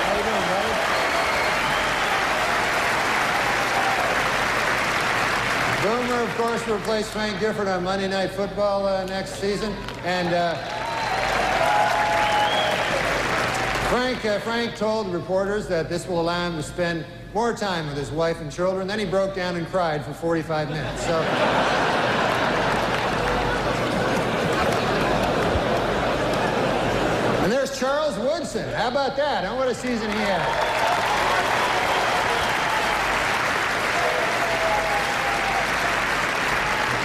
How you doing, buddy? Boomer, of course, will replace Frank Gifford on Monday Night Football next season. And Frank told reporters that this will allow him to spend more time with his wife and children. Then he broke down and cried for 45 minutes. So. And there's Charles Woodson. How about that? Huh? What a season he had.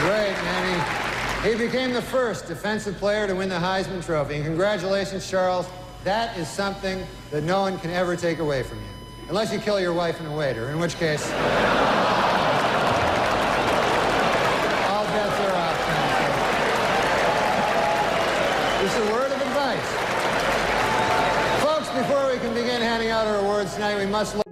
Great, man. He became the first defensive player to win the Heisman Trophy. And congratulations, Charles. That is something that no one can ever take away from you. Unless you kill your wife and a waiter, in which case... all bets are off. Just a word of advice. Folks, before we can begin handing out our awards tonight, we must look...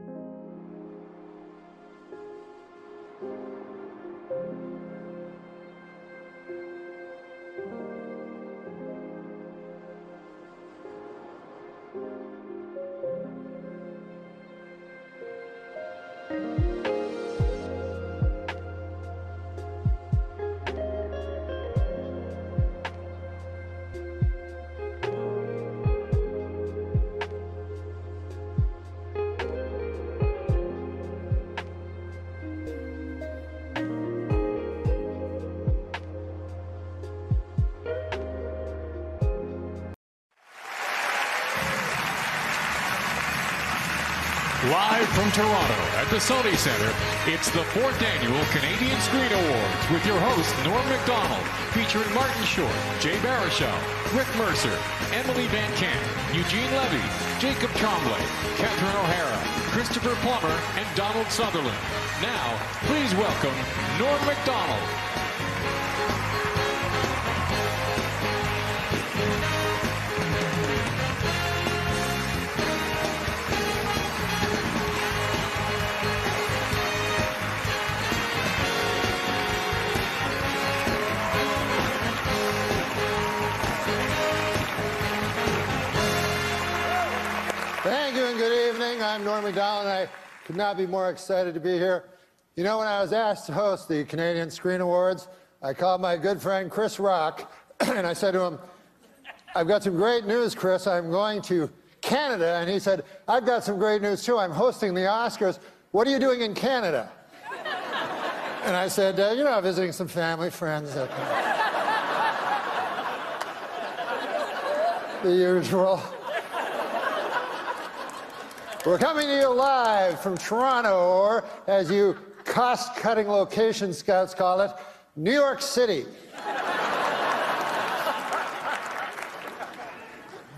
Live from Toronto at the Sony Centre, it's the 4th Annual Canadian Screen Awards with your host, Norm MacDonald, featuring Martin Short, Jay Baruchel, Rick Mercer, Emily Van Camp, Eugene Levy, Jacob Tremblay, Catherine O'Hara, Christopher Plummer, and Donald Sutherland. Now, please welcome Norm MacDonald. Thank you and good evening. I'm Norm MacDonald, and I could not be more excited to be here. You know, when I was asked to host the Canadian Screen Awards, I called my good friend Chris Rock, and I said to him, I've got some great news, Chris. I'm going to Canada, and he said, I've got some great news too. I'm hosting the Oscars. What are you doing in Canada? And I said, you know, visiting some family, friends. The usual. We're coming to you live from Toronto, or as you cost-cutting location scouts call it, New York City.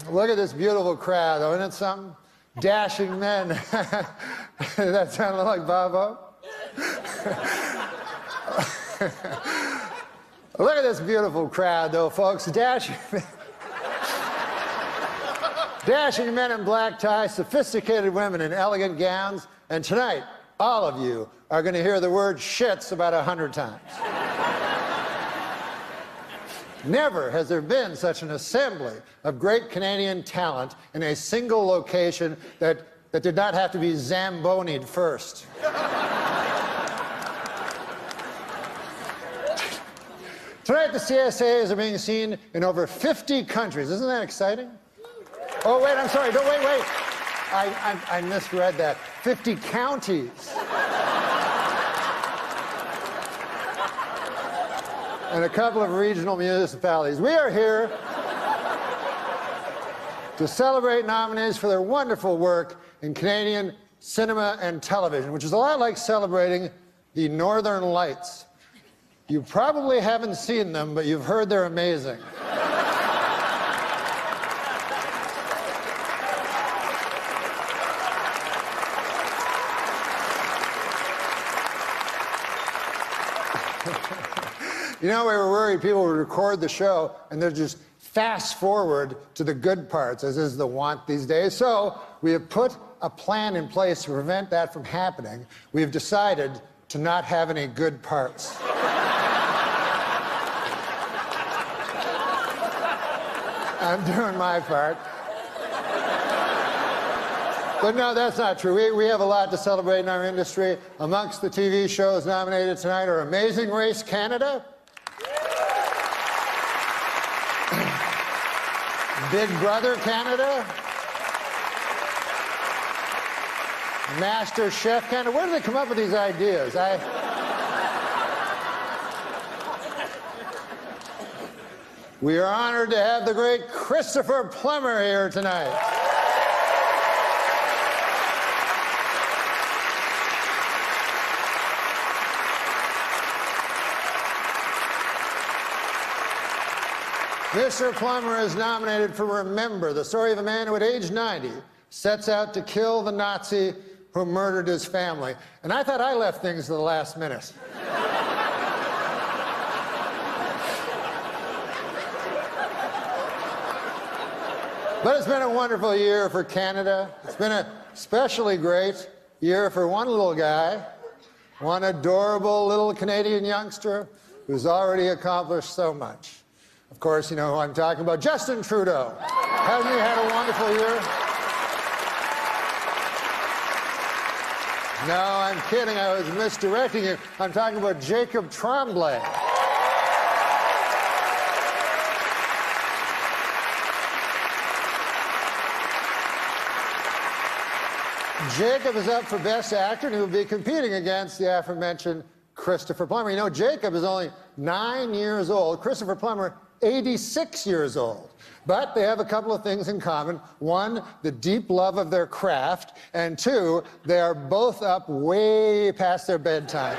Look at this beautiful crowd, though, isn't it something? Dashing men. That sounded like Bobo. Look at this beautiful crowd, though, folks. Dashing men in black ties, sophisticated women in elegant gowns, and tonight, all of you are going to hear the word shits about 100 times. Never has there been such an assembly of great Canadian talent in a single location that did not have to be Zamboni'd first. Tonight, the CSAs are being seen in over 50 countries. Isn't that exciting? Oh, wait, I'm sorry. Don't, wait. I misread that. 50 counties. And a couple of regional municipalities. We are here to celebrate nominees for their wonderful work in Canadian cinema and television, which is a lot like celebrating the Northern Lights. You probably haven't seen them, but you've heard they're amazing. You know, we were worried people would record the show and they'd just fast forward to the good parts, as is the want these days. So we have put a plan in place to prevent that from happening. We have decided to not have any good parts. I'm doing my part. But no, that's not true. We have a lot to celebrate in our industry. Amongst the TV shows nominated tonight are Amazing Race Canada, Big Brother Canada, Master Chef Canada. Where do they come up with these ideas? We are honored to have the great Christopher Plummer here tonight. Mr. Plummer is nominated for Remember, the story of a man who at age 90 sets out to kill the Nazi who murdered his family. And I thought I left things to the last minute. But it's been a wonderful year for Canada. It's been a especially great year for one little guy, one adorable little Canadian youngster who's already accomplished so much. Of course, you know who I'm talking about, Justin Trudeau. Hasn't he had a wonderful year? No, I'm kidding. I was misdirecting you. I'm talking about Jacob Tremblay. Jacob is up for Best Actor, and he will be competing against the aforementioned Christopher Plummer. You know, Jacob is only 9 years old. Christopher Plummer, 86 years old. But they have a couple of things in common. One, the deep love of their craft. And two, they are both up way past their bedtimes.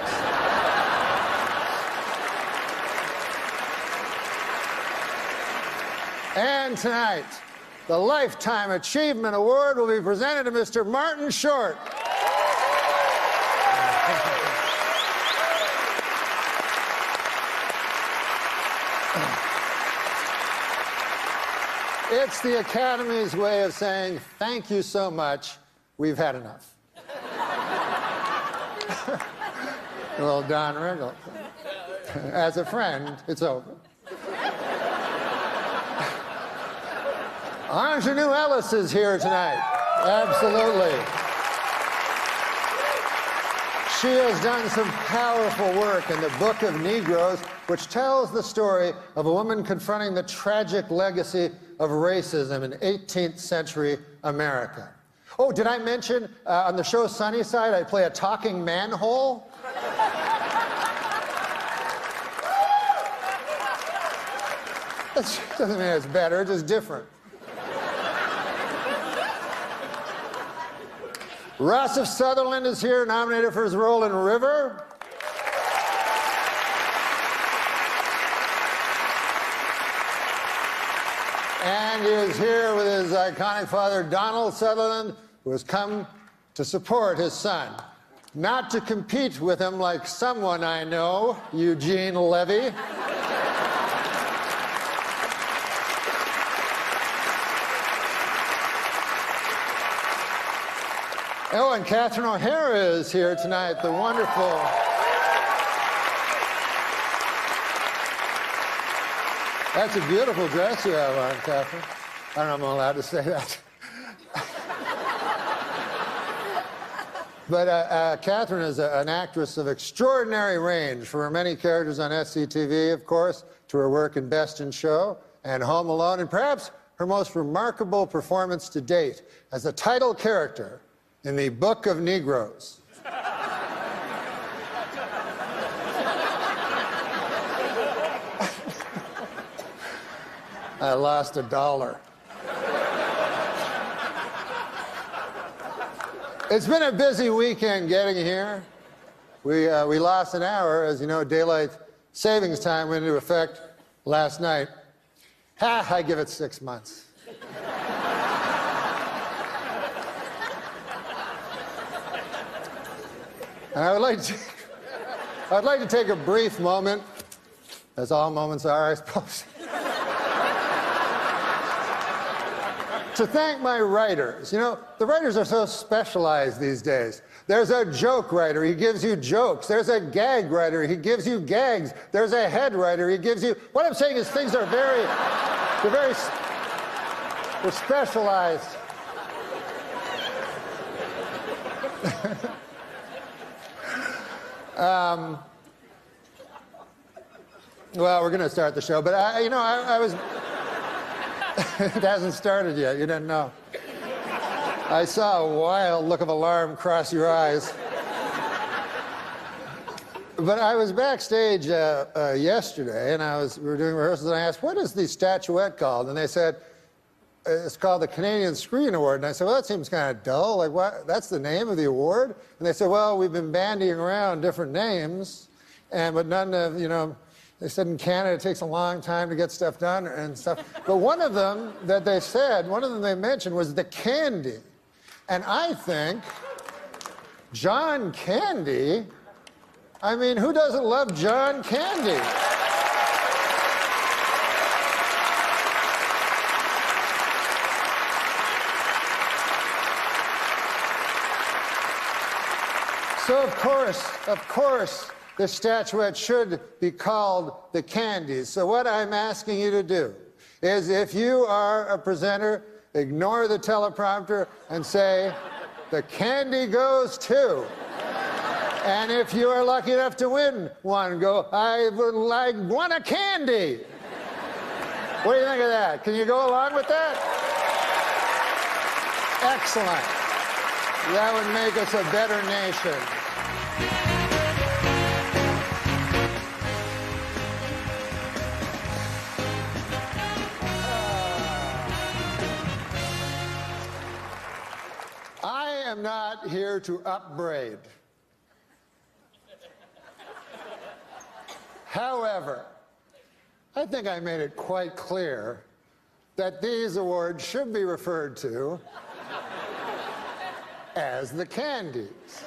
And tonight, the Lifetime Achievement Award will be presented to Mr. Martin Short. It's the Academy's way of saying, thank you so much, we've had enough. Well, Don Rickles. As a friend, it's over. Ingenue Ellis is here tonight. Absolutely. She has done some powerful work in the Book of Negroes, which tells the story of a woman confronting the tragic legacy of racism in 18th century America. Oh, did I mention on the show Sunnyside I play a talking manhole? That doesn't mean it's better, it's just different. Ross of Sutherland is here, nominated for his role in River. And he is here with his iconic father, Donald Sutherland, who has come to support his son. Not to compete with him like someone I know, Eugene Levy. Oh, and Catherine O'Hara is here tonight, the wonderful... That's a beautiful dress you have on, Catherine. I don't know if I'm allowed to say that. But Catherine is an actress of extraordinary range, from her many characters on SCTV, of course, to her work in Best in Show and Home Alone, and perhaps her most remarkable performance to date as the title character in the Book of Negroes. I lost $1. It's been a busy weekend getting here. We lost an hour. As you know, daylight savings time went into effect last night. I give it 6 months. And I would like to take a brief moment, as all moments are, I suppose, to thank my writers. You know, the writers are so specialized these days. There's a joke writer, he gives you jokes. There's a gag writer, he gives you gags. There's a head writer, he gives you... What I'm saying is things are they're specialized. Well, we're going to start the show, but I was... It hasn't started yet, you didn't know. I saw a wild look of alarm cross your eyes. But I was backstage yesterday, and we were doing rehearsals, and I asked, what is the statuette called? And they said, it's called the Canadian Screen Award. And I said, well, that seems kind of dull. Like, what? That's the name of the award? And they said, well, we've been bandying around different names, but none of, they said in Canada it takes a long time to get stuff done and stuff. But one of them they mentioned was the Candy. And I think John Candy, I mean, who doesn't love John Candy? So, of course, the statuette should be called the Candies. So what I'm asking you to do is, if you are a presenter, ignore the teleprompter and say, the candy goes to. And if you are lucky enough to win one, go, I won a candy. What do you think of that? Can you go along with that? Excellent. That would make us a better nation. I am not here to upbraid. However, I think I made it quite clear that these awards should be referred to as the Candies.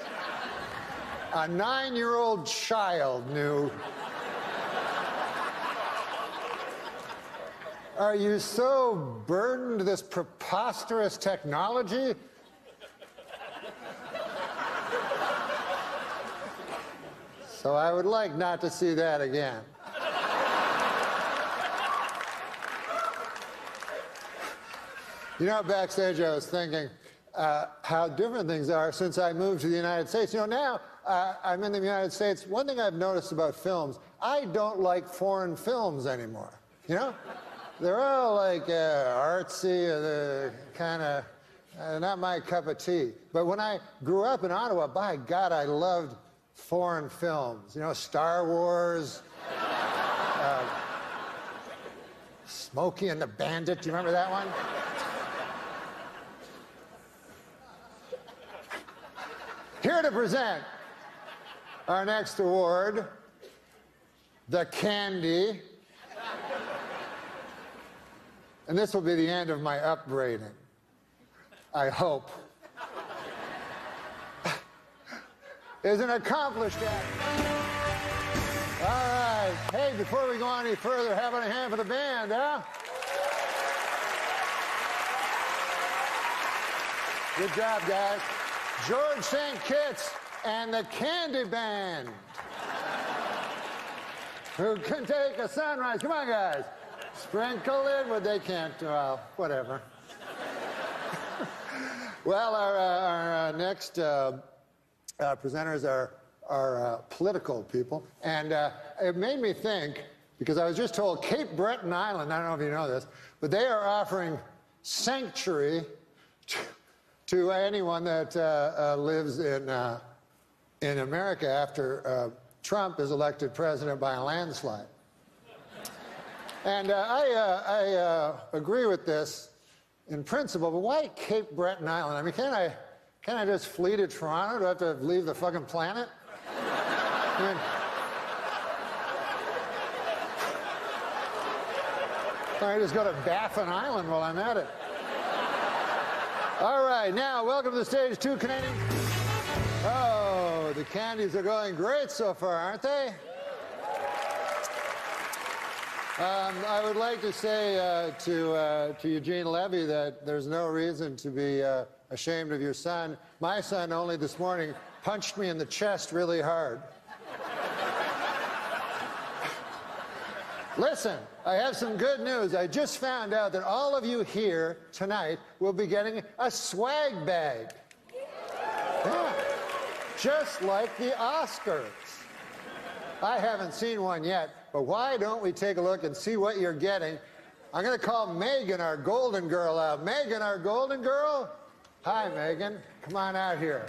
A 9-year-old child knew. Are you so burdened with this preposterous technology? So I would like not to see that again. Backstage I was thinking how different things are since I moved to the United States. Now I'm in the United States. One thing I've noticed about films, I don't like foreign films anymore. they're all like artsy, kind of not my cup of tea. But when I grew up in Ottawa, by God, I loved foreign films. You know, Star Wars, Smokey and the Bandit. Do you remember that one? Here to present our next award, the Candy. And this will be the end of my upbraiding, I hope. Is an accomplished actor. All right. Hey, before we go any further, how about a hand for the band, huh? Good job, guys. George St. Kitts and the Candy Band. Who can take a sunrise? Come on, guys. Sprinkle it, but they can't. Well, whatever. Well, our next presenters are political people. And it made me think, because I was just told Cape Breton Island, I don't know if you know this, but they are offering sanctuary to anyone that lives in America after Trump is elected president by a landslide. And I agree with this in principle, but why Cape Breton Island? I mean, can't I just flee to Toronto? Do I have to leave the fucking planet? I mean, can't I just go to Baffin Island while I'm at it? All right, now, welcome to the stage, 2 Canadian. Oh, the Candies are going great so far, aren't they? I would like to say to Eugene Levy that there's no reason to be ashamed of your son. My son only this morning punched me in the chest really hard. Listen, I have some good news. I just found out that all of you here tonight will be getting a swag bag. Yeah. Just like the Oscars. I haven't seen one yet, but why don't we take a look and see what you're getting? I'm going to call Megan, our golden girl, out. Megan, our golden girl? Hi, Megan. Come on out here.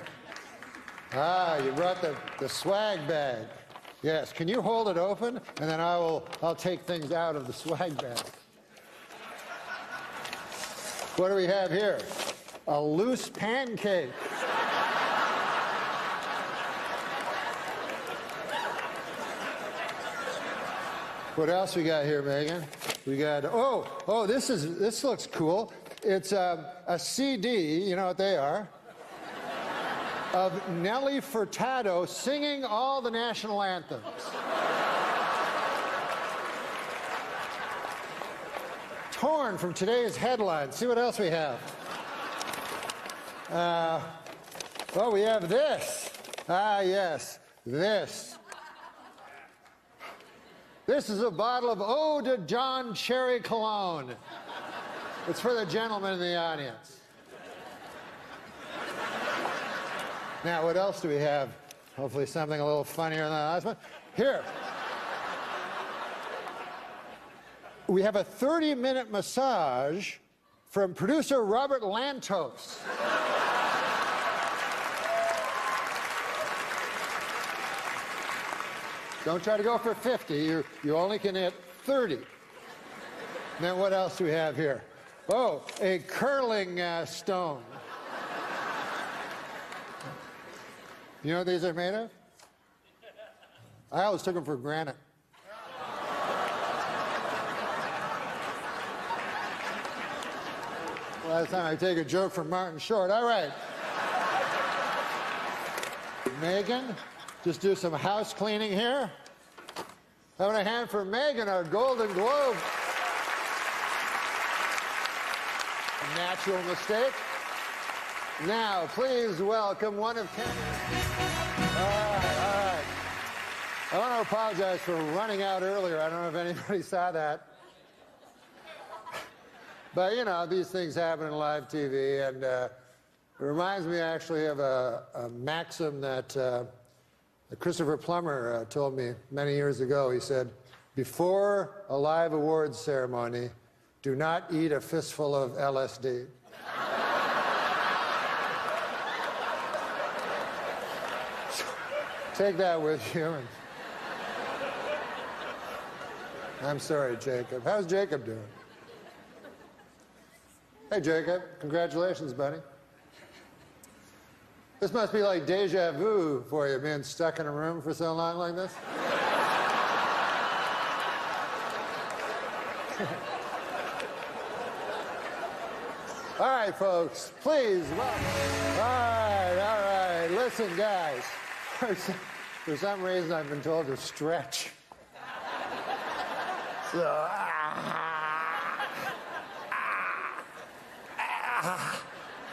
Ah, you brought the swag bag. Yes, can you hold it open? And then I'll take things out of the swag bag. What do we have here? A loose pancake. What else we got here, Megan? We got, oh, this looks cool. It's a CD, you know what they are, of Nelly Furtado singing all the national anthems. Torn from today's headlines. See what else we have. Well, we have this. Ah, yes, this. This is a bottle of Eau de John Cherry Cologne. It's for the gentlemen in the audience. Now, what else do we have? Hopefully something a little funnier than the last one. Here. We have a 30-minute massage from producer Robert Lantos. Don't try to go for 50. You only can hit 30. And then what else do we have here? Oh, a curling stone. You know what these are made of? I always took them for granite. Last time I take a joke from Martin Short. All right. Megan, just do some house cleaning here. Having a hand for Megan, our Golden Globe. A natural mistake. Now, please welcome one of Canada's... All right. I want to apologize for running out earlier. I don't know if anybody saw that. But, you know, these things happen in live TV, and it reminds me actually of a maxim that Christopher Plummer told me many years ago. He said, before a live awards ceremony, Do not eat a fistful of LSD. Take that with you. I'm sorry, Jacob. How's Jacob doing? Hey, Jacob. Congratulations, buddy. This must be like deja vu for you, being stuck in a room for so long like this. All right, folks, please welcome. All right. Listen, guys. For some reason, I've been told to stretch. So,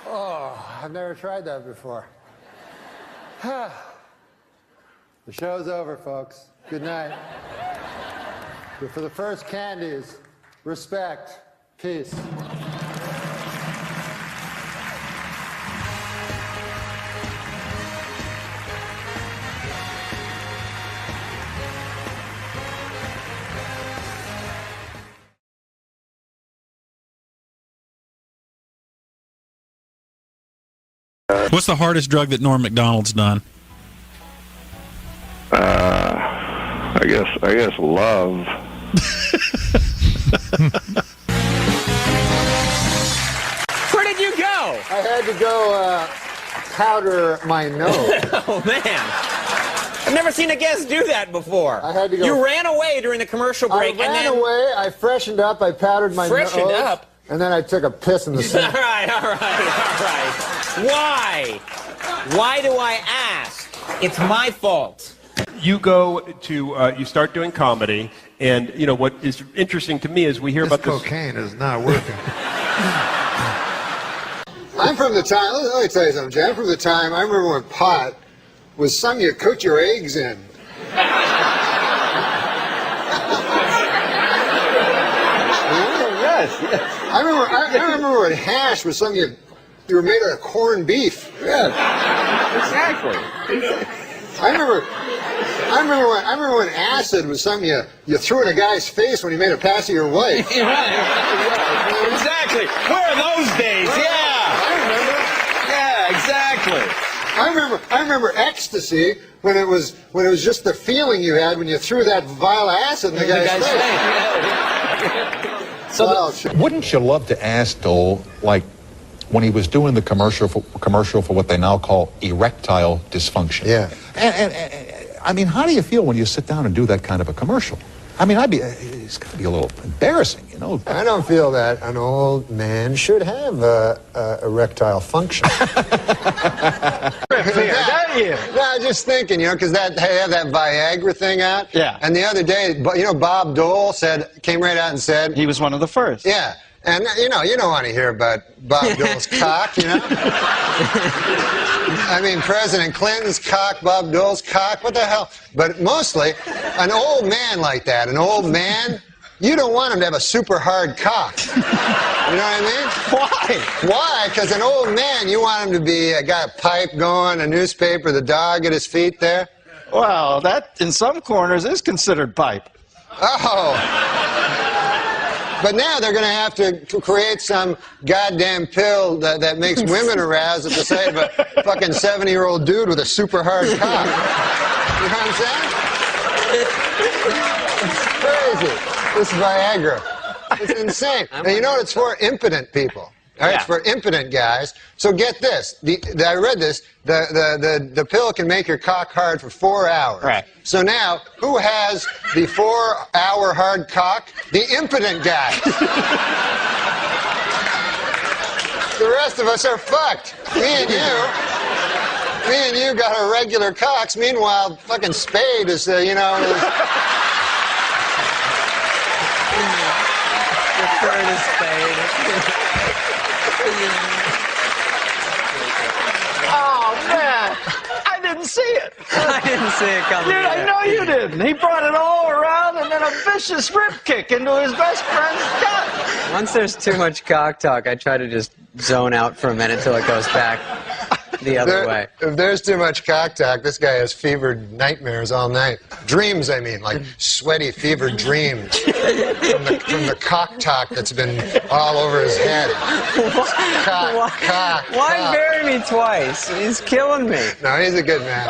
oh, I've never tried that before. The show's over, folks. Good night. But for the first candies, respect, peace. What's the hardest drug that Norm MacDonald's done? I guess love. Where did you go? I had to go powder my nose. Oh, man. I've never seen a guest do that before. I had to go. You ran away during the commercial break. I ran away, I freshened up, I powdered my nose. Freshened up? And then I took a piss in the sink. All right. Why? Why do I ask? It's my fault. You go to, you start doing comedy, and, you know, what is interesting to me is we hear about this. Cocaine is not working. I'm from the time, let me tell you something, Jay. I'm from the time, I remember when pot was something you cooked your eggs in. Yes. I remember when hash was something you were made out of corned beef. Yeah, exactly. I remember when acid was something you threw in a guy's face when he made a pass at your wife. Right. Exactly. Where are those days? Yeah. I remember. Yeah, exactly. I remember ecstasy when it was just the feeling you had when you threw that vile acid in the guy's face. So wouldn't you love to ask Dole, like, when he was doing the commercial for what they now call erectile dysfunction? Yeah. And I mean, how do you feel when you sit down and do that kind of a commercial? I mean, it's got to be a little embarrassing, you know. I don't feel that an old man should have erectile function. No, just thinking, you know, because they have that Viagra thing out. Yeah. And the other day, you know, Bob Dole came right out and said he was one of the first. Yeah. And, you know, you don't want to hear about Bob Dole's cock, you know? I mean, President Clinton's cock, Bob Dole's cock, what the hell? But mostly, an old man like that, an old man, you don't want him to have a super hard cock. You know what I mean? Why? Why? Because an old man, you want him to be, got a pipe going, a newspaper, the dog at his feet there. Well, that, in some corners, is considered pipe. Oh. But now they're going to have to create some goddamn pill that makes women aroused at the sight of a fucking 70-year-old dude with a super hard cock. You know what I'm saying? It's crazy. This Viagra. It's insane. And you know what it's for? Impotent people. All right, yeah. It's for impotent guys. So get this. I read this. The pill can make your cock hard for 4 hours. Right. So now, who has the 4-hour hard cock? The impotent guy. The rest of us are fucked. Me and you got our regular cocks. Meanwhile, fucking Spade is, you know. Refer to Spade. Oh, man. I didn't see it. I didn't see it coming. Dude, I know you didn't. He brought it all around and then a vicious rip kick into his best friend's gut. Once there's too much cock talk, I try to just zone out for a minute till it goes back. the other way. If there's too much cock talk, this guy has fevered nightmares all night. Dreams, I mean, like sweaty, fevered dreams from the cock talk that's been all over his head. Why bury me twice? He's killing me. No, he's a good man.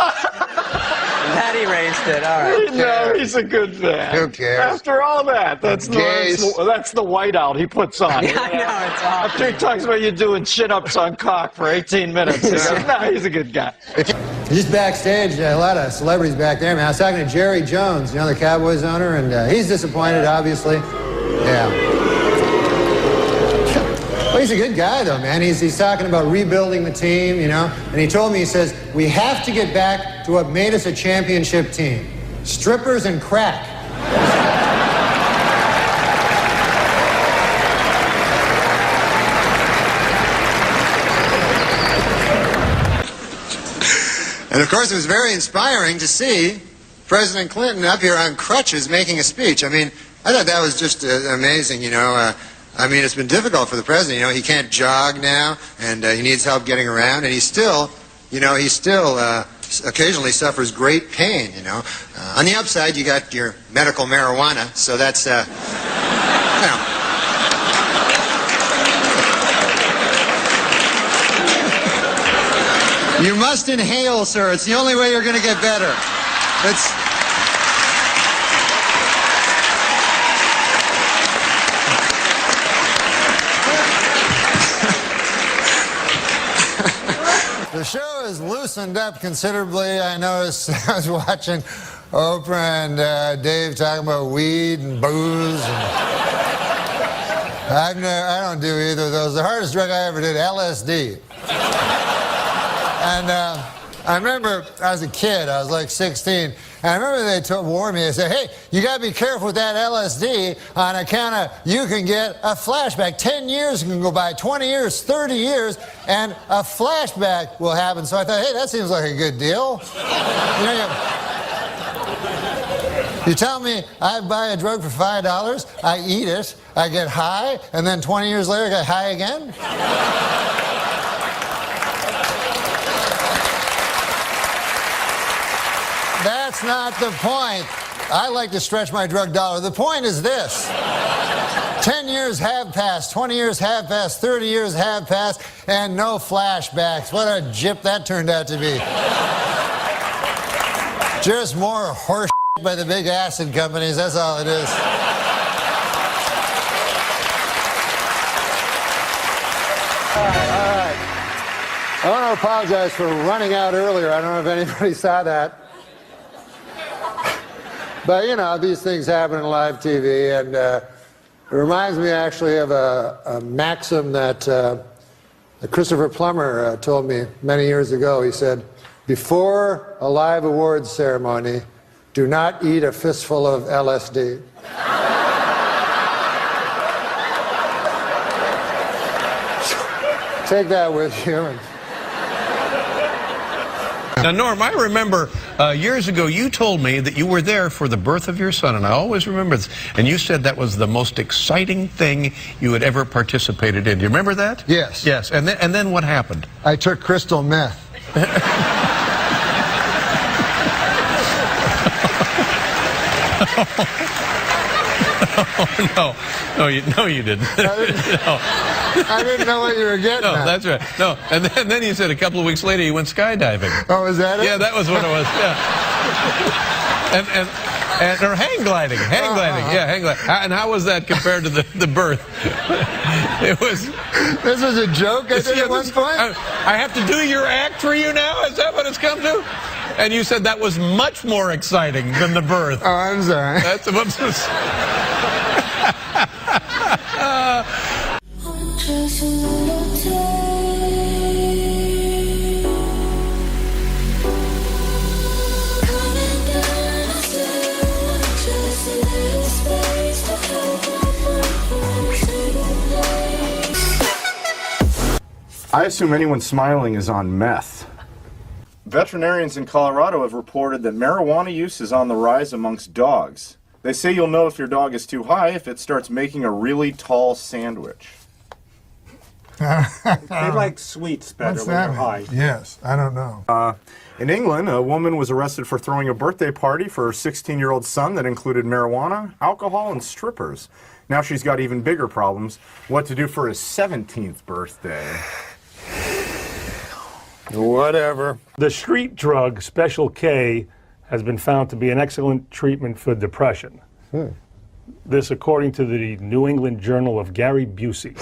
That erased it. All right. No, he's a good man. Who cares? After all that, that's the whiteout he puts on. Yeah, I know, it's awesome. After he talks about you doing chin-ups on cock for 18 minutes. No, he's a good guy. Just backstage, a lot of celebrities back there, man. I was talking to Jerry Jones, you know, the Cowboys owner, and he's disappointed, obviously. Yeah. Well, he's a good guy, though, man. He's talking about rebuilding the team, you know. And he told me, he says, we have to get back to what made us a championship team. Strippers and crack. And, of course, it was very inspiring to see President Clinton up here on crutches making a speech. I mean, I thought that was just amazing, you know. I mean, it's been difficult for the president. You know, he can't jog now, and he needs help getting around, and he's still, you know, occasionally suffers great pain, you know. On the upside, you got your medical marijuana, so that's, you know. You must inhale, sir. It's the only way you're going to get better. The show has loosened up considerably. I noticed I was watching Oprah and Dave talking about weed and booze. And I don't do either of those. The hardest drug I ever did, LSD. And I remember I was a kid, I was like 16, and I remember they warned me, they said, hey, you gotta be careful with that LSD on account of you can get a flashback. 10 years can go by, 20 years, 30 years, and a flashback will happen. So I thought, hey, that seems like a good deal. You know, you tell me I buy a drug for $5, I eat it, I get high, and then 20 years later I get high again? That's not the point. I like to stretch my drug dollar. The point is this. 10 years have passed, 20 years have passed, 30 years have passed, and no flashbacks. What a gyp that turned out to be. Just more horse by the big acid companies, that's all it is. All right. I want to apologize for running out earlier. I don't know if anybody saw that. But, you know, these things happen in live TV, and it reminds me actually of a maxim that Christopher Plummer told me many years ago. He said, before a live awards ceremony, do not eat a fistful of LSD. Take that with you. Now, Norm, I remember years ago you told me that you were there for the birth of your son, and I always remember this. And you said that was the most exciting thing you had ever participated in. Do you remember that? Yes. Yes. And then what happened? I took crystal meth. Oh, no, you didn't. I didn't know what you were getting at. That's right. No, and then you said a couple of weeks later you went skydiving. Oh, was that it? Yeah, that was what it was. Yeah. Or hang gliding. Yeah, hang gliding. And how was that compared to the birth? It was. This was a joke I did at one point? I have to do your act for you now? Is that what it's come to? And you said that was much more exciting than the birth. Oh, I'm sorry. That's whoops. Just a little I assume anyone smiling is on meth. Veterinarians in Colorado have reported that marijuana use is on the rise amongst dogs. They say you'll know if your dog is too high if it starts making a really tall sandwich. They like sweets better when they're high. Yes, I don't know. In England, a woman was arrested for throwing a birthday party for her 16-year-old son that included marijuana, alcohol, and strippers. Now she's got even bigger problems. What to do for his 17th birthday. Whatever. The street drug Special K has been found to be an excellent treatment for depression. This according to the New England Journal of Gary Busey.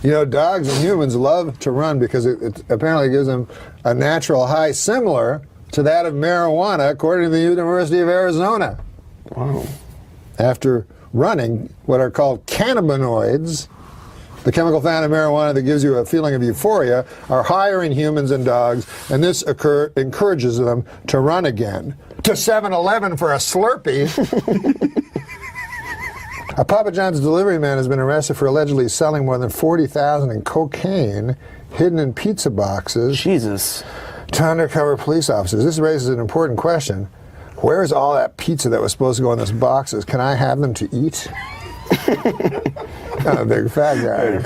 You know, dogs and humans love to run because it apparently gives them a natural high similar to that of marijuana, according to the University of Arizona. Wow. After running what are called cannabinoids, the chemical found in marijuana that gives you a feeling of euphoria, are higher in humans and dogs, and this encourages them to run again. To 7-Eleven for a Slurpee. A Papa John's delivery man has been arrested for allegedly selling more than $40,000 in cocaine hidden in pizza boxes. Jesus. To undercover police officers. This raises an important question. Where is all that pizza that was supposed to go in those boxes? Can I have them to eat? I'm a big fat guy.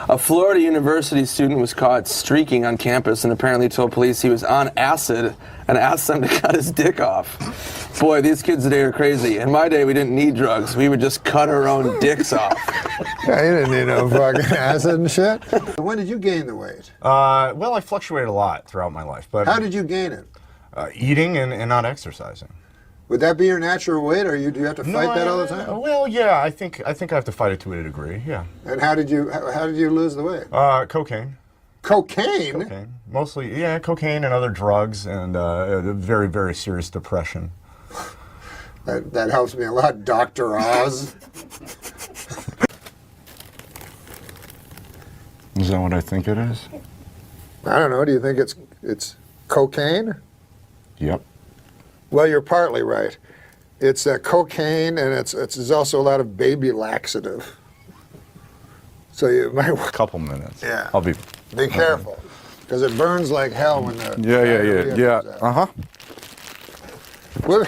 A Florida University student was caught streaking on campus and apparently told police he was on acid and asked them to cut his dick off. Boy, these kids today are crazy. In my day, we didn't need drugs. We would just cut our own dicks off. Yeah, you didn't need no fucking acid and shit. When did you gain the weight? Well, I fluctuated a lot throughout my life. But how did you gain it? Eating and not exercising. Would that be your natural weight, or do you have to fight that all the time? Well, yeah, I think I have to fight it to a degree. Yeah. And how did you lose the weight? Cocaine. Cocaine? Cocaine. Mostly, yeah, cocaine and other drugs, and very, very serious depression. That helps me a lot, Dr. Oz. Is that what I think it is? I don't know. Do you think it's cocaine? Yep. Well, you're partly right. It's cocaine, and there's also a lot of baby laxative. So you might. A couple minutes. Yeah. I'll be. Be careful, because it burns like hell when the. Yeah. Uh-huh. Well,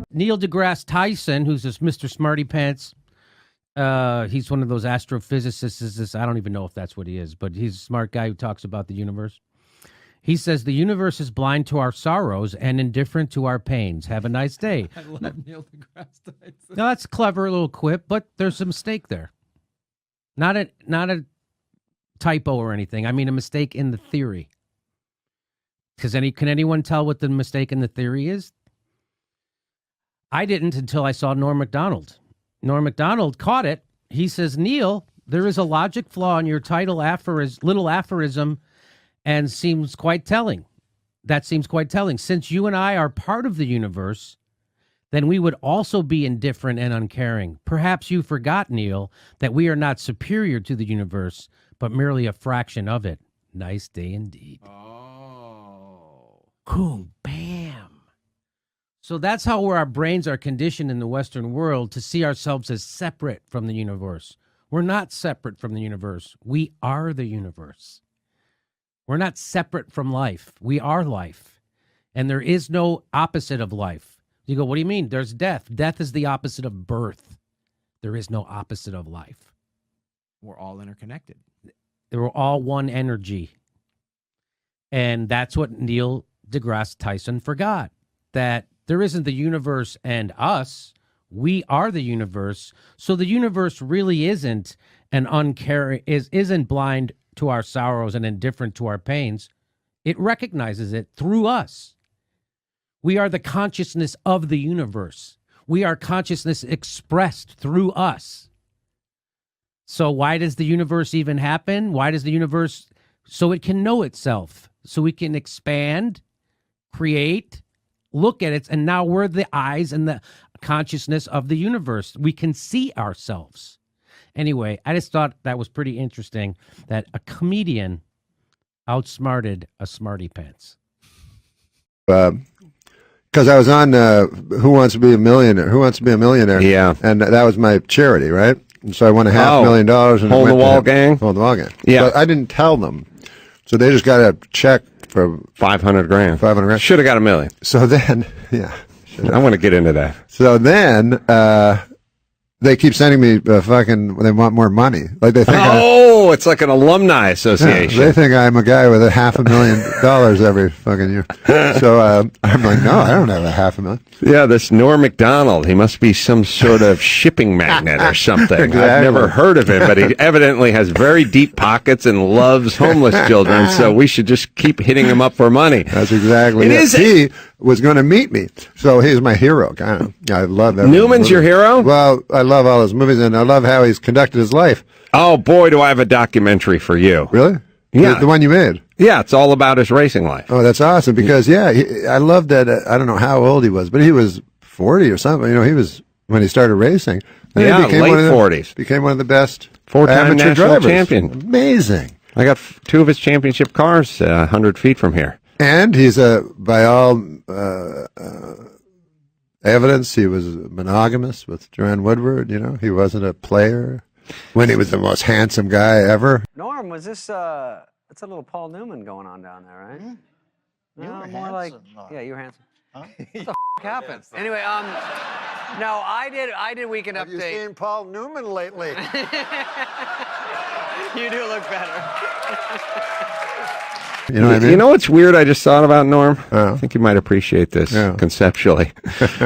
Neil deGrasse Tyson, who's this Mr. Smarty Pants, he's one of those astrophysicists. I don't even know if that's what he is, but he's a smart guy who talks about the universe. He says the universe is blind to our sorrows and indifferent to our pains. Have a nice day. I love Neil deGrasse Tyson. Now that's a clever little quip, but there's a mistake there. Not a typo or anything. I mean a mistake in the theory. Because can anyone tell what the mistake in the theory is? I didn't until I saw Norm MacDonald. Norm MacDonald caught it. He says, Neil, there is a logic flaw in your title little aphorism and seems quite telling. That seems quite telling. Since you and I are part of the universe, then we would also be indifferent and uncaring. Perhaps you forgot, Neil, that we are not superior to the universe, but merely a fraction of it. Nice day indeed. Oh. Boom, bam. So that's how our brains are conditioned in the Western world to see ourselves as separate from the universe. We're not separate from the universe. We are the universe. We're not separate from life. We are life. And there is no opposite of life. You go, what do you mean? There's death. Death is the opposite of birth. There is no opposite of life. We're all interconnected. We're all one energy. And that's what Neil deGrasse Tyson forgot. That there isn't the universe and us. We are the universe. So the universe really isn't isn't blind to our sorrows and indifferent to our pains. It recognizes it through us. We are the consciousness of the universe. We are consciousness expressed through us. So why does the universe even happen? Why does the universe? So it can know itself. So we can expand, create, look at it, and now we're the eyes and the consciousness of the universe. We can see ourselves. Anyway, I just thought that was pretty interesting that a comedian outsmarted a smarty pants. Because I was on Who Wants to Be a Millionaire? Who Wants to Be a Millionaire? Yeah. And that was my charity, right? And so I won $500,000. And Hole in the Wall gang? Hole in the Wall gang. Yeah. But I didn't tell them. So they just got a check for $500,000. $500,000. Should have got $1 million. So then, yeah. I want to get into that. So then, they keep sending me they want more money. Like they think it's like an alumni association. They think I'm a guy with $500,000 every fucking year. So I'm like, no, I don't have $500,000. Yeah, this Norm MacDonald, he must be some sort of shipping magnate or something. Exactly. I've never heard of him, but he evidently has very deep pockets and loves homeless children, so we should just keep hitting him up for money. That's exactly it. He was going to meet me, so he's my hero, kind of. I love that. Newman's your hero? Well, I love all his movies, and I love how he's conducted his life. Oh, boy, do I have a documentary for you. Really? Yeah. The one you made? Yeah, it's all about his racing life. Oh, that's awesome, because, I love that, I don't know how old he was, but he was 40 or something. You know, he was, when he started racing. Yeah, late 40s. Became one of the best four-time amateur national drivers. champion. Amazing. I got 2 of his championship cars 100 feet from here. And he's by all evidence, he was monogamous with Joanne Woodward. You know, he wasn't a player when he was the most handsome guy ever. Norm, was this, it's a little Paul Newman going on down there, right? You No, were more like, handsome, yeah, you were handsome. Huh? What the happened? Anyway, no, I did Weekend Have Update. you seen Paul Newman lately? You do look better. You know what I mean? You know what's weird I just thought about, Norm? I think you might appreciate this conceptually.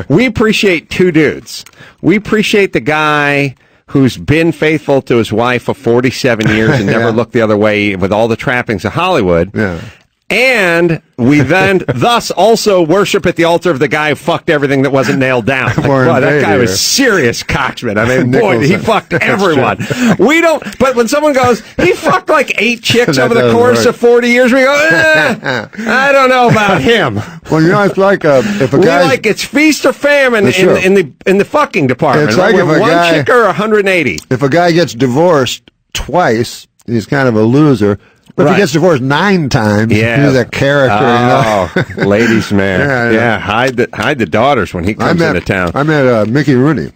We appreciate 2 dudes. We appreciate the guy who's been faithful to his wife for 47 years and never looked the other way with all the trappings of Hollywood. Yeah. And we then thus also worship at the altar of the guy who fucked everything that wasn't nailed down. Like, boy, that guy was serious cocksman. I mean, boy, he fucked everyone. We don't, but when someone goes, he fucked like 8 chicks over the course of 40 years, we go, I don't know about him. Well, you know, it's like if a guy, it's feast or famine in the fucking department. It's like if a one guy, chick or 180. If a guy gets divorced twice, he's kind of a loser. But if he gets divorced 9 times, he's a character. Oh, you know? Ladies' man. Yeah, hide the daughters when he comes into town. I met Mickey Rooney.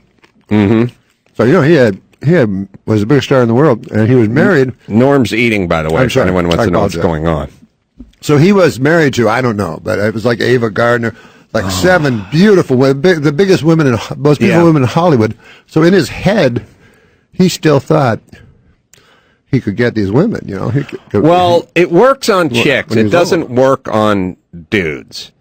Mm-hmm. So, you know, he was the biggest star in the world, and he was married. Norm's eating, by the way, if anyone wants to know what's going on. So he was married to, I don't know, but it was like Ava Gardner, like 7 beautiful women, the biggest women, most beautiful women in Hollywood. So in his head, he still thought he could get these women, you know. Well, it works on chicks. It doesn't work on dudes.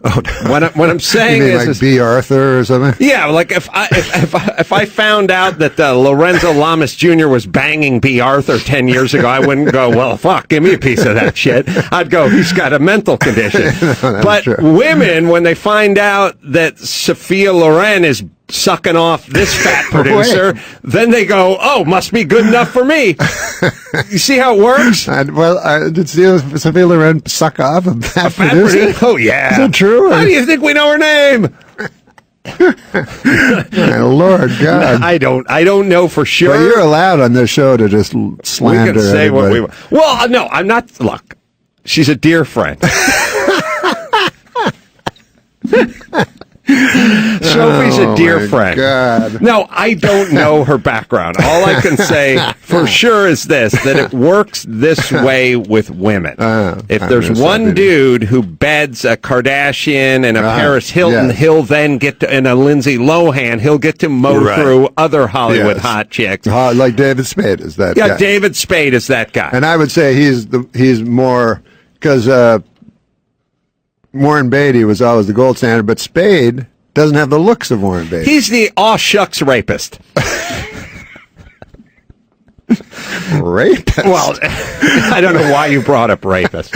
Oh, what I'm saying you mean is like B. Arthur or something. Yeah, like if I found out that Lorenzo Lamas Jr. was banging B. Arthur 10 years ago, I wouldn't go, well, fuck, give me a piece of that shit. I'd go, he's got a mental condition. But women, when they find out that Sophia Loren is sucking off this fat producer, then they go, oh, must be good enough for me. You see how it works? Did Sophia Loren suck off a fat producer? Oh, yeah. Is that true? How do you think we know her name? My Lord God. I don't know for sure. But you're allowed on this show to just slander we can say everybody. what we want. Well, no, I'm not. Look, she's a dear friend. Sophie's a dear friend. God. No, I don't know her background. All I can say for sure is this, that it works this way with women. If there's one dude who beds a Kardashian and a Paris Hilton, he'll then get to, and a Lindsay Lohan, he'll get to mow through other Hollywood hot chicks. Like David Spade is that guy. Yeah, David Spade is that guy. And I would say he's more, because Warren Beatty was always the gold standard, but Spade doesn't have the looks of Warren Beatty. He's the aw shucks rapist. Rapist? Well, I don't know why you brought up rapist.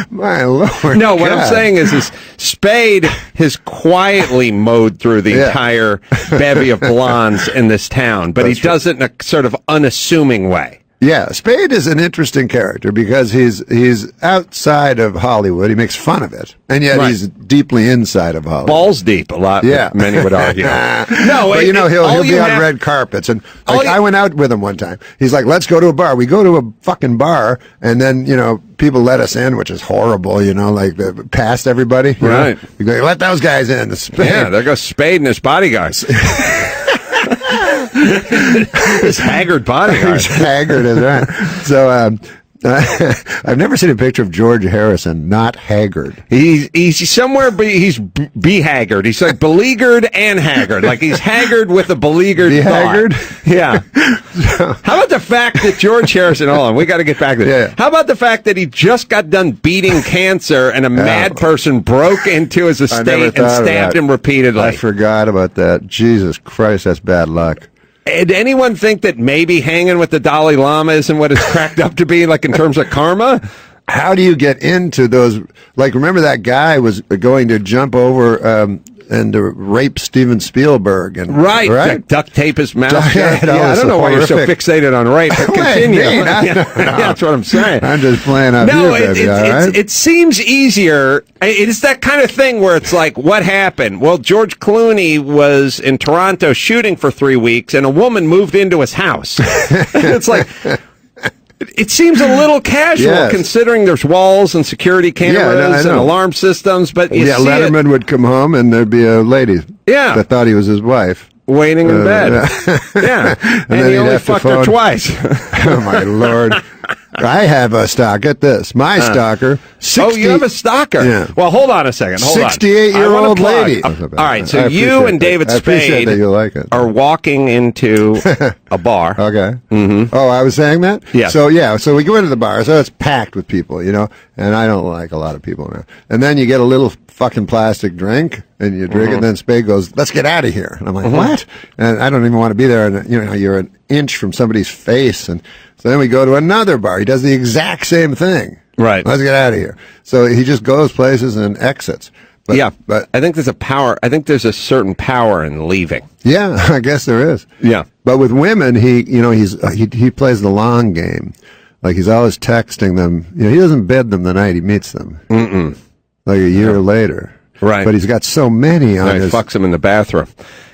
My Lord. No, what I'm saying is Spade has quietly mowed through the entire bevy of blondes in this town, but he does it in a sort of unassuming way. Yeah, Spade is an interesting character because he's outside of Hollywood. He makes fun of it, and yet he's deeply inside of Hollywood. Balls deep, a lot. Yeah, many would argue. No, but he'll be on red carpets, and I went out with him one time. He's like, "Let's go to a bar." We go to a fucking bar, and then people let us in, which is horrible. Like past everybody. Right. You go, let those guys in. Yeah, there goes Spade and his bodyguards. His haggard bodyguard. He's haggard is right. So I've never seen a picture of George Harrison not haggard. He's somewhere, but he's be-haggard. He's like beleaguered and haggard. Like he's haggard with a beleagured Be-haggard? Yeah. How about the fact that George Harrison, hold on, we got to get back to this. Yeah. How about the fact that he just got done beating cancer and a mad person broke into his estate and stabbed him repeatedly? I forgot about that. Jesus Christ, that's bad luck. Did anyone think that maybe hanging with the Dalai Lama isn't what it's cracked up to be, like in terms of karma? How do you get into those? Like, remember that guy was going to jump over and to rape Steven Spielberg, and right? Duct tape his mouth. I don't know why you're so fixated on rape. But continue. That's what I'm saying. I'm just playing up here, baby. It seems easier. It's that kind of thing where it's like, what happened? Well, George Clooney was in Toronto shooting for 3 weeks, and a woman moved into his house. It's like, it seems a little casual considering there's walls and security cameras and alarm systems. But Letterman would come home and there'd be a lady that thought he was his wife. Waiting in bed. And he only fucked her twice. Oh, my Lord. I have a stalker. Get this. My stalker. 60, you have a stalker? Yeah. Well, hold on a second. 68-year-old lady. All right, so you and David Spade are walking into a bar. Okay. Mm-hmm. Oh, I was saying that? Yeah. So we go into the bar. So it's packed with people, and I don't like a lot of people around. And then you get a little fucking plastic drink, and you drink it, and then Spade goes, "Let's get out of here." And I'm like, what? And I don't even want to be there. And, you're an inch from somebody's face. And so then we go to another bar. He does the exact same thing. Right. Let's get out of here. So he just goes places and exits. But I think there's a power. I think there's a certain power in leaving. Yeah, I guess there is. Yeah. But with women, he plays the long game. Like he's always texting them. He doesn't bed them the night he meets them. Mm-mm. Like a year later. Right. But he's got so many on his... He fucks them in the bathroom.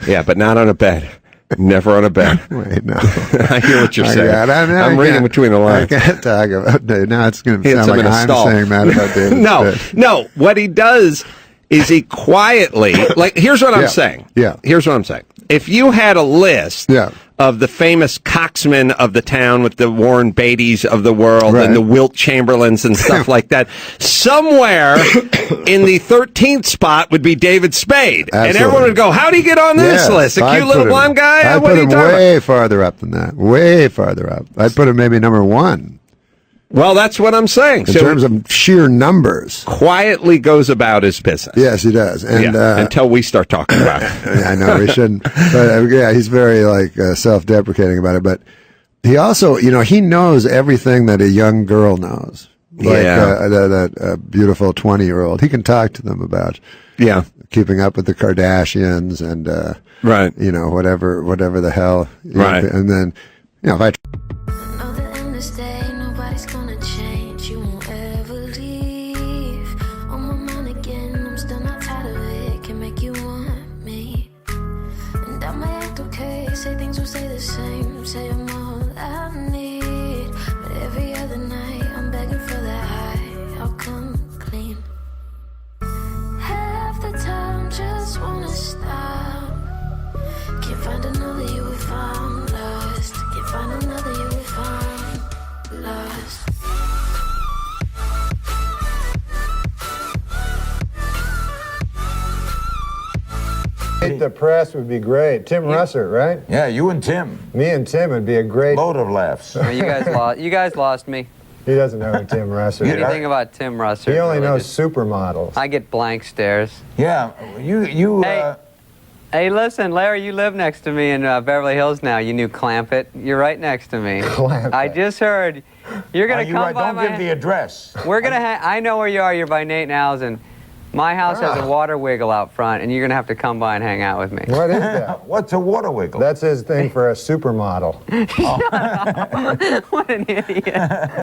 Yeah, but not on a bed. Never on a bed. Wait, no. I hear what you're saying. I'm reading between the lines. I can't talk about Dave. Now it's going to sound like I'm saying that about David. No. What he does is he quietly... Like, here's what I'm saying. Yeah. Here's what I'm saying. If you had a list of the famous coxmen of the town with the Warren Beatty's of the world and the Wilt Chamberlains and stuff like that, somewhere in the 13th spot would be David Spade. Absolutely. And everyone would go, how do you get on this list? A cute little blonde guy? I'd put him way farther up than that. Way farther up. I'd put him maybe number 1. Well, that's what I'm saying. In terms of sheer numbers. Quietly goes about his business. Yes, he does. And until we start talking about it. I know, we shouldn't. But he's very self-deprecating about it. But he also, he knows everything that a young girl knows. Like that beautiful 20-year-old. He can talk to them about keeping up with the Kardashians and whatever the hell. Right. And then, if I... The press would be great. Tim Russert, right? Yeah, you and Tim. Me and Tim would be a great... load of laughs. You guys lost me. He doesn't know who Tim Russert is. Anything about Tim Russert. He only knows supermodels. I get blank stares. Yeah, Hey, listen, Larry, you live next to me in Beverly Hills now. You knew Clampett. You're right next to me. Clampett. I just heard you're going to come by Don't give the address. We're going to I know where you are. You're by Nate and Al's, and My house has a water wiggle out front, and you're going to have to come by and hang out with me. What is that? What's a water wiggle? That's his thing for a supermodel. What an idiot.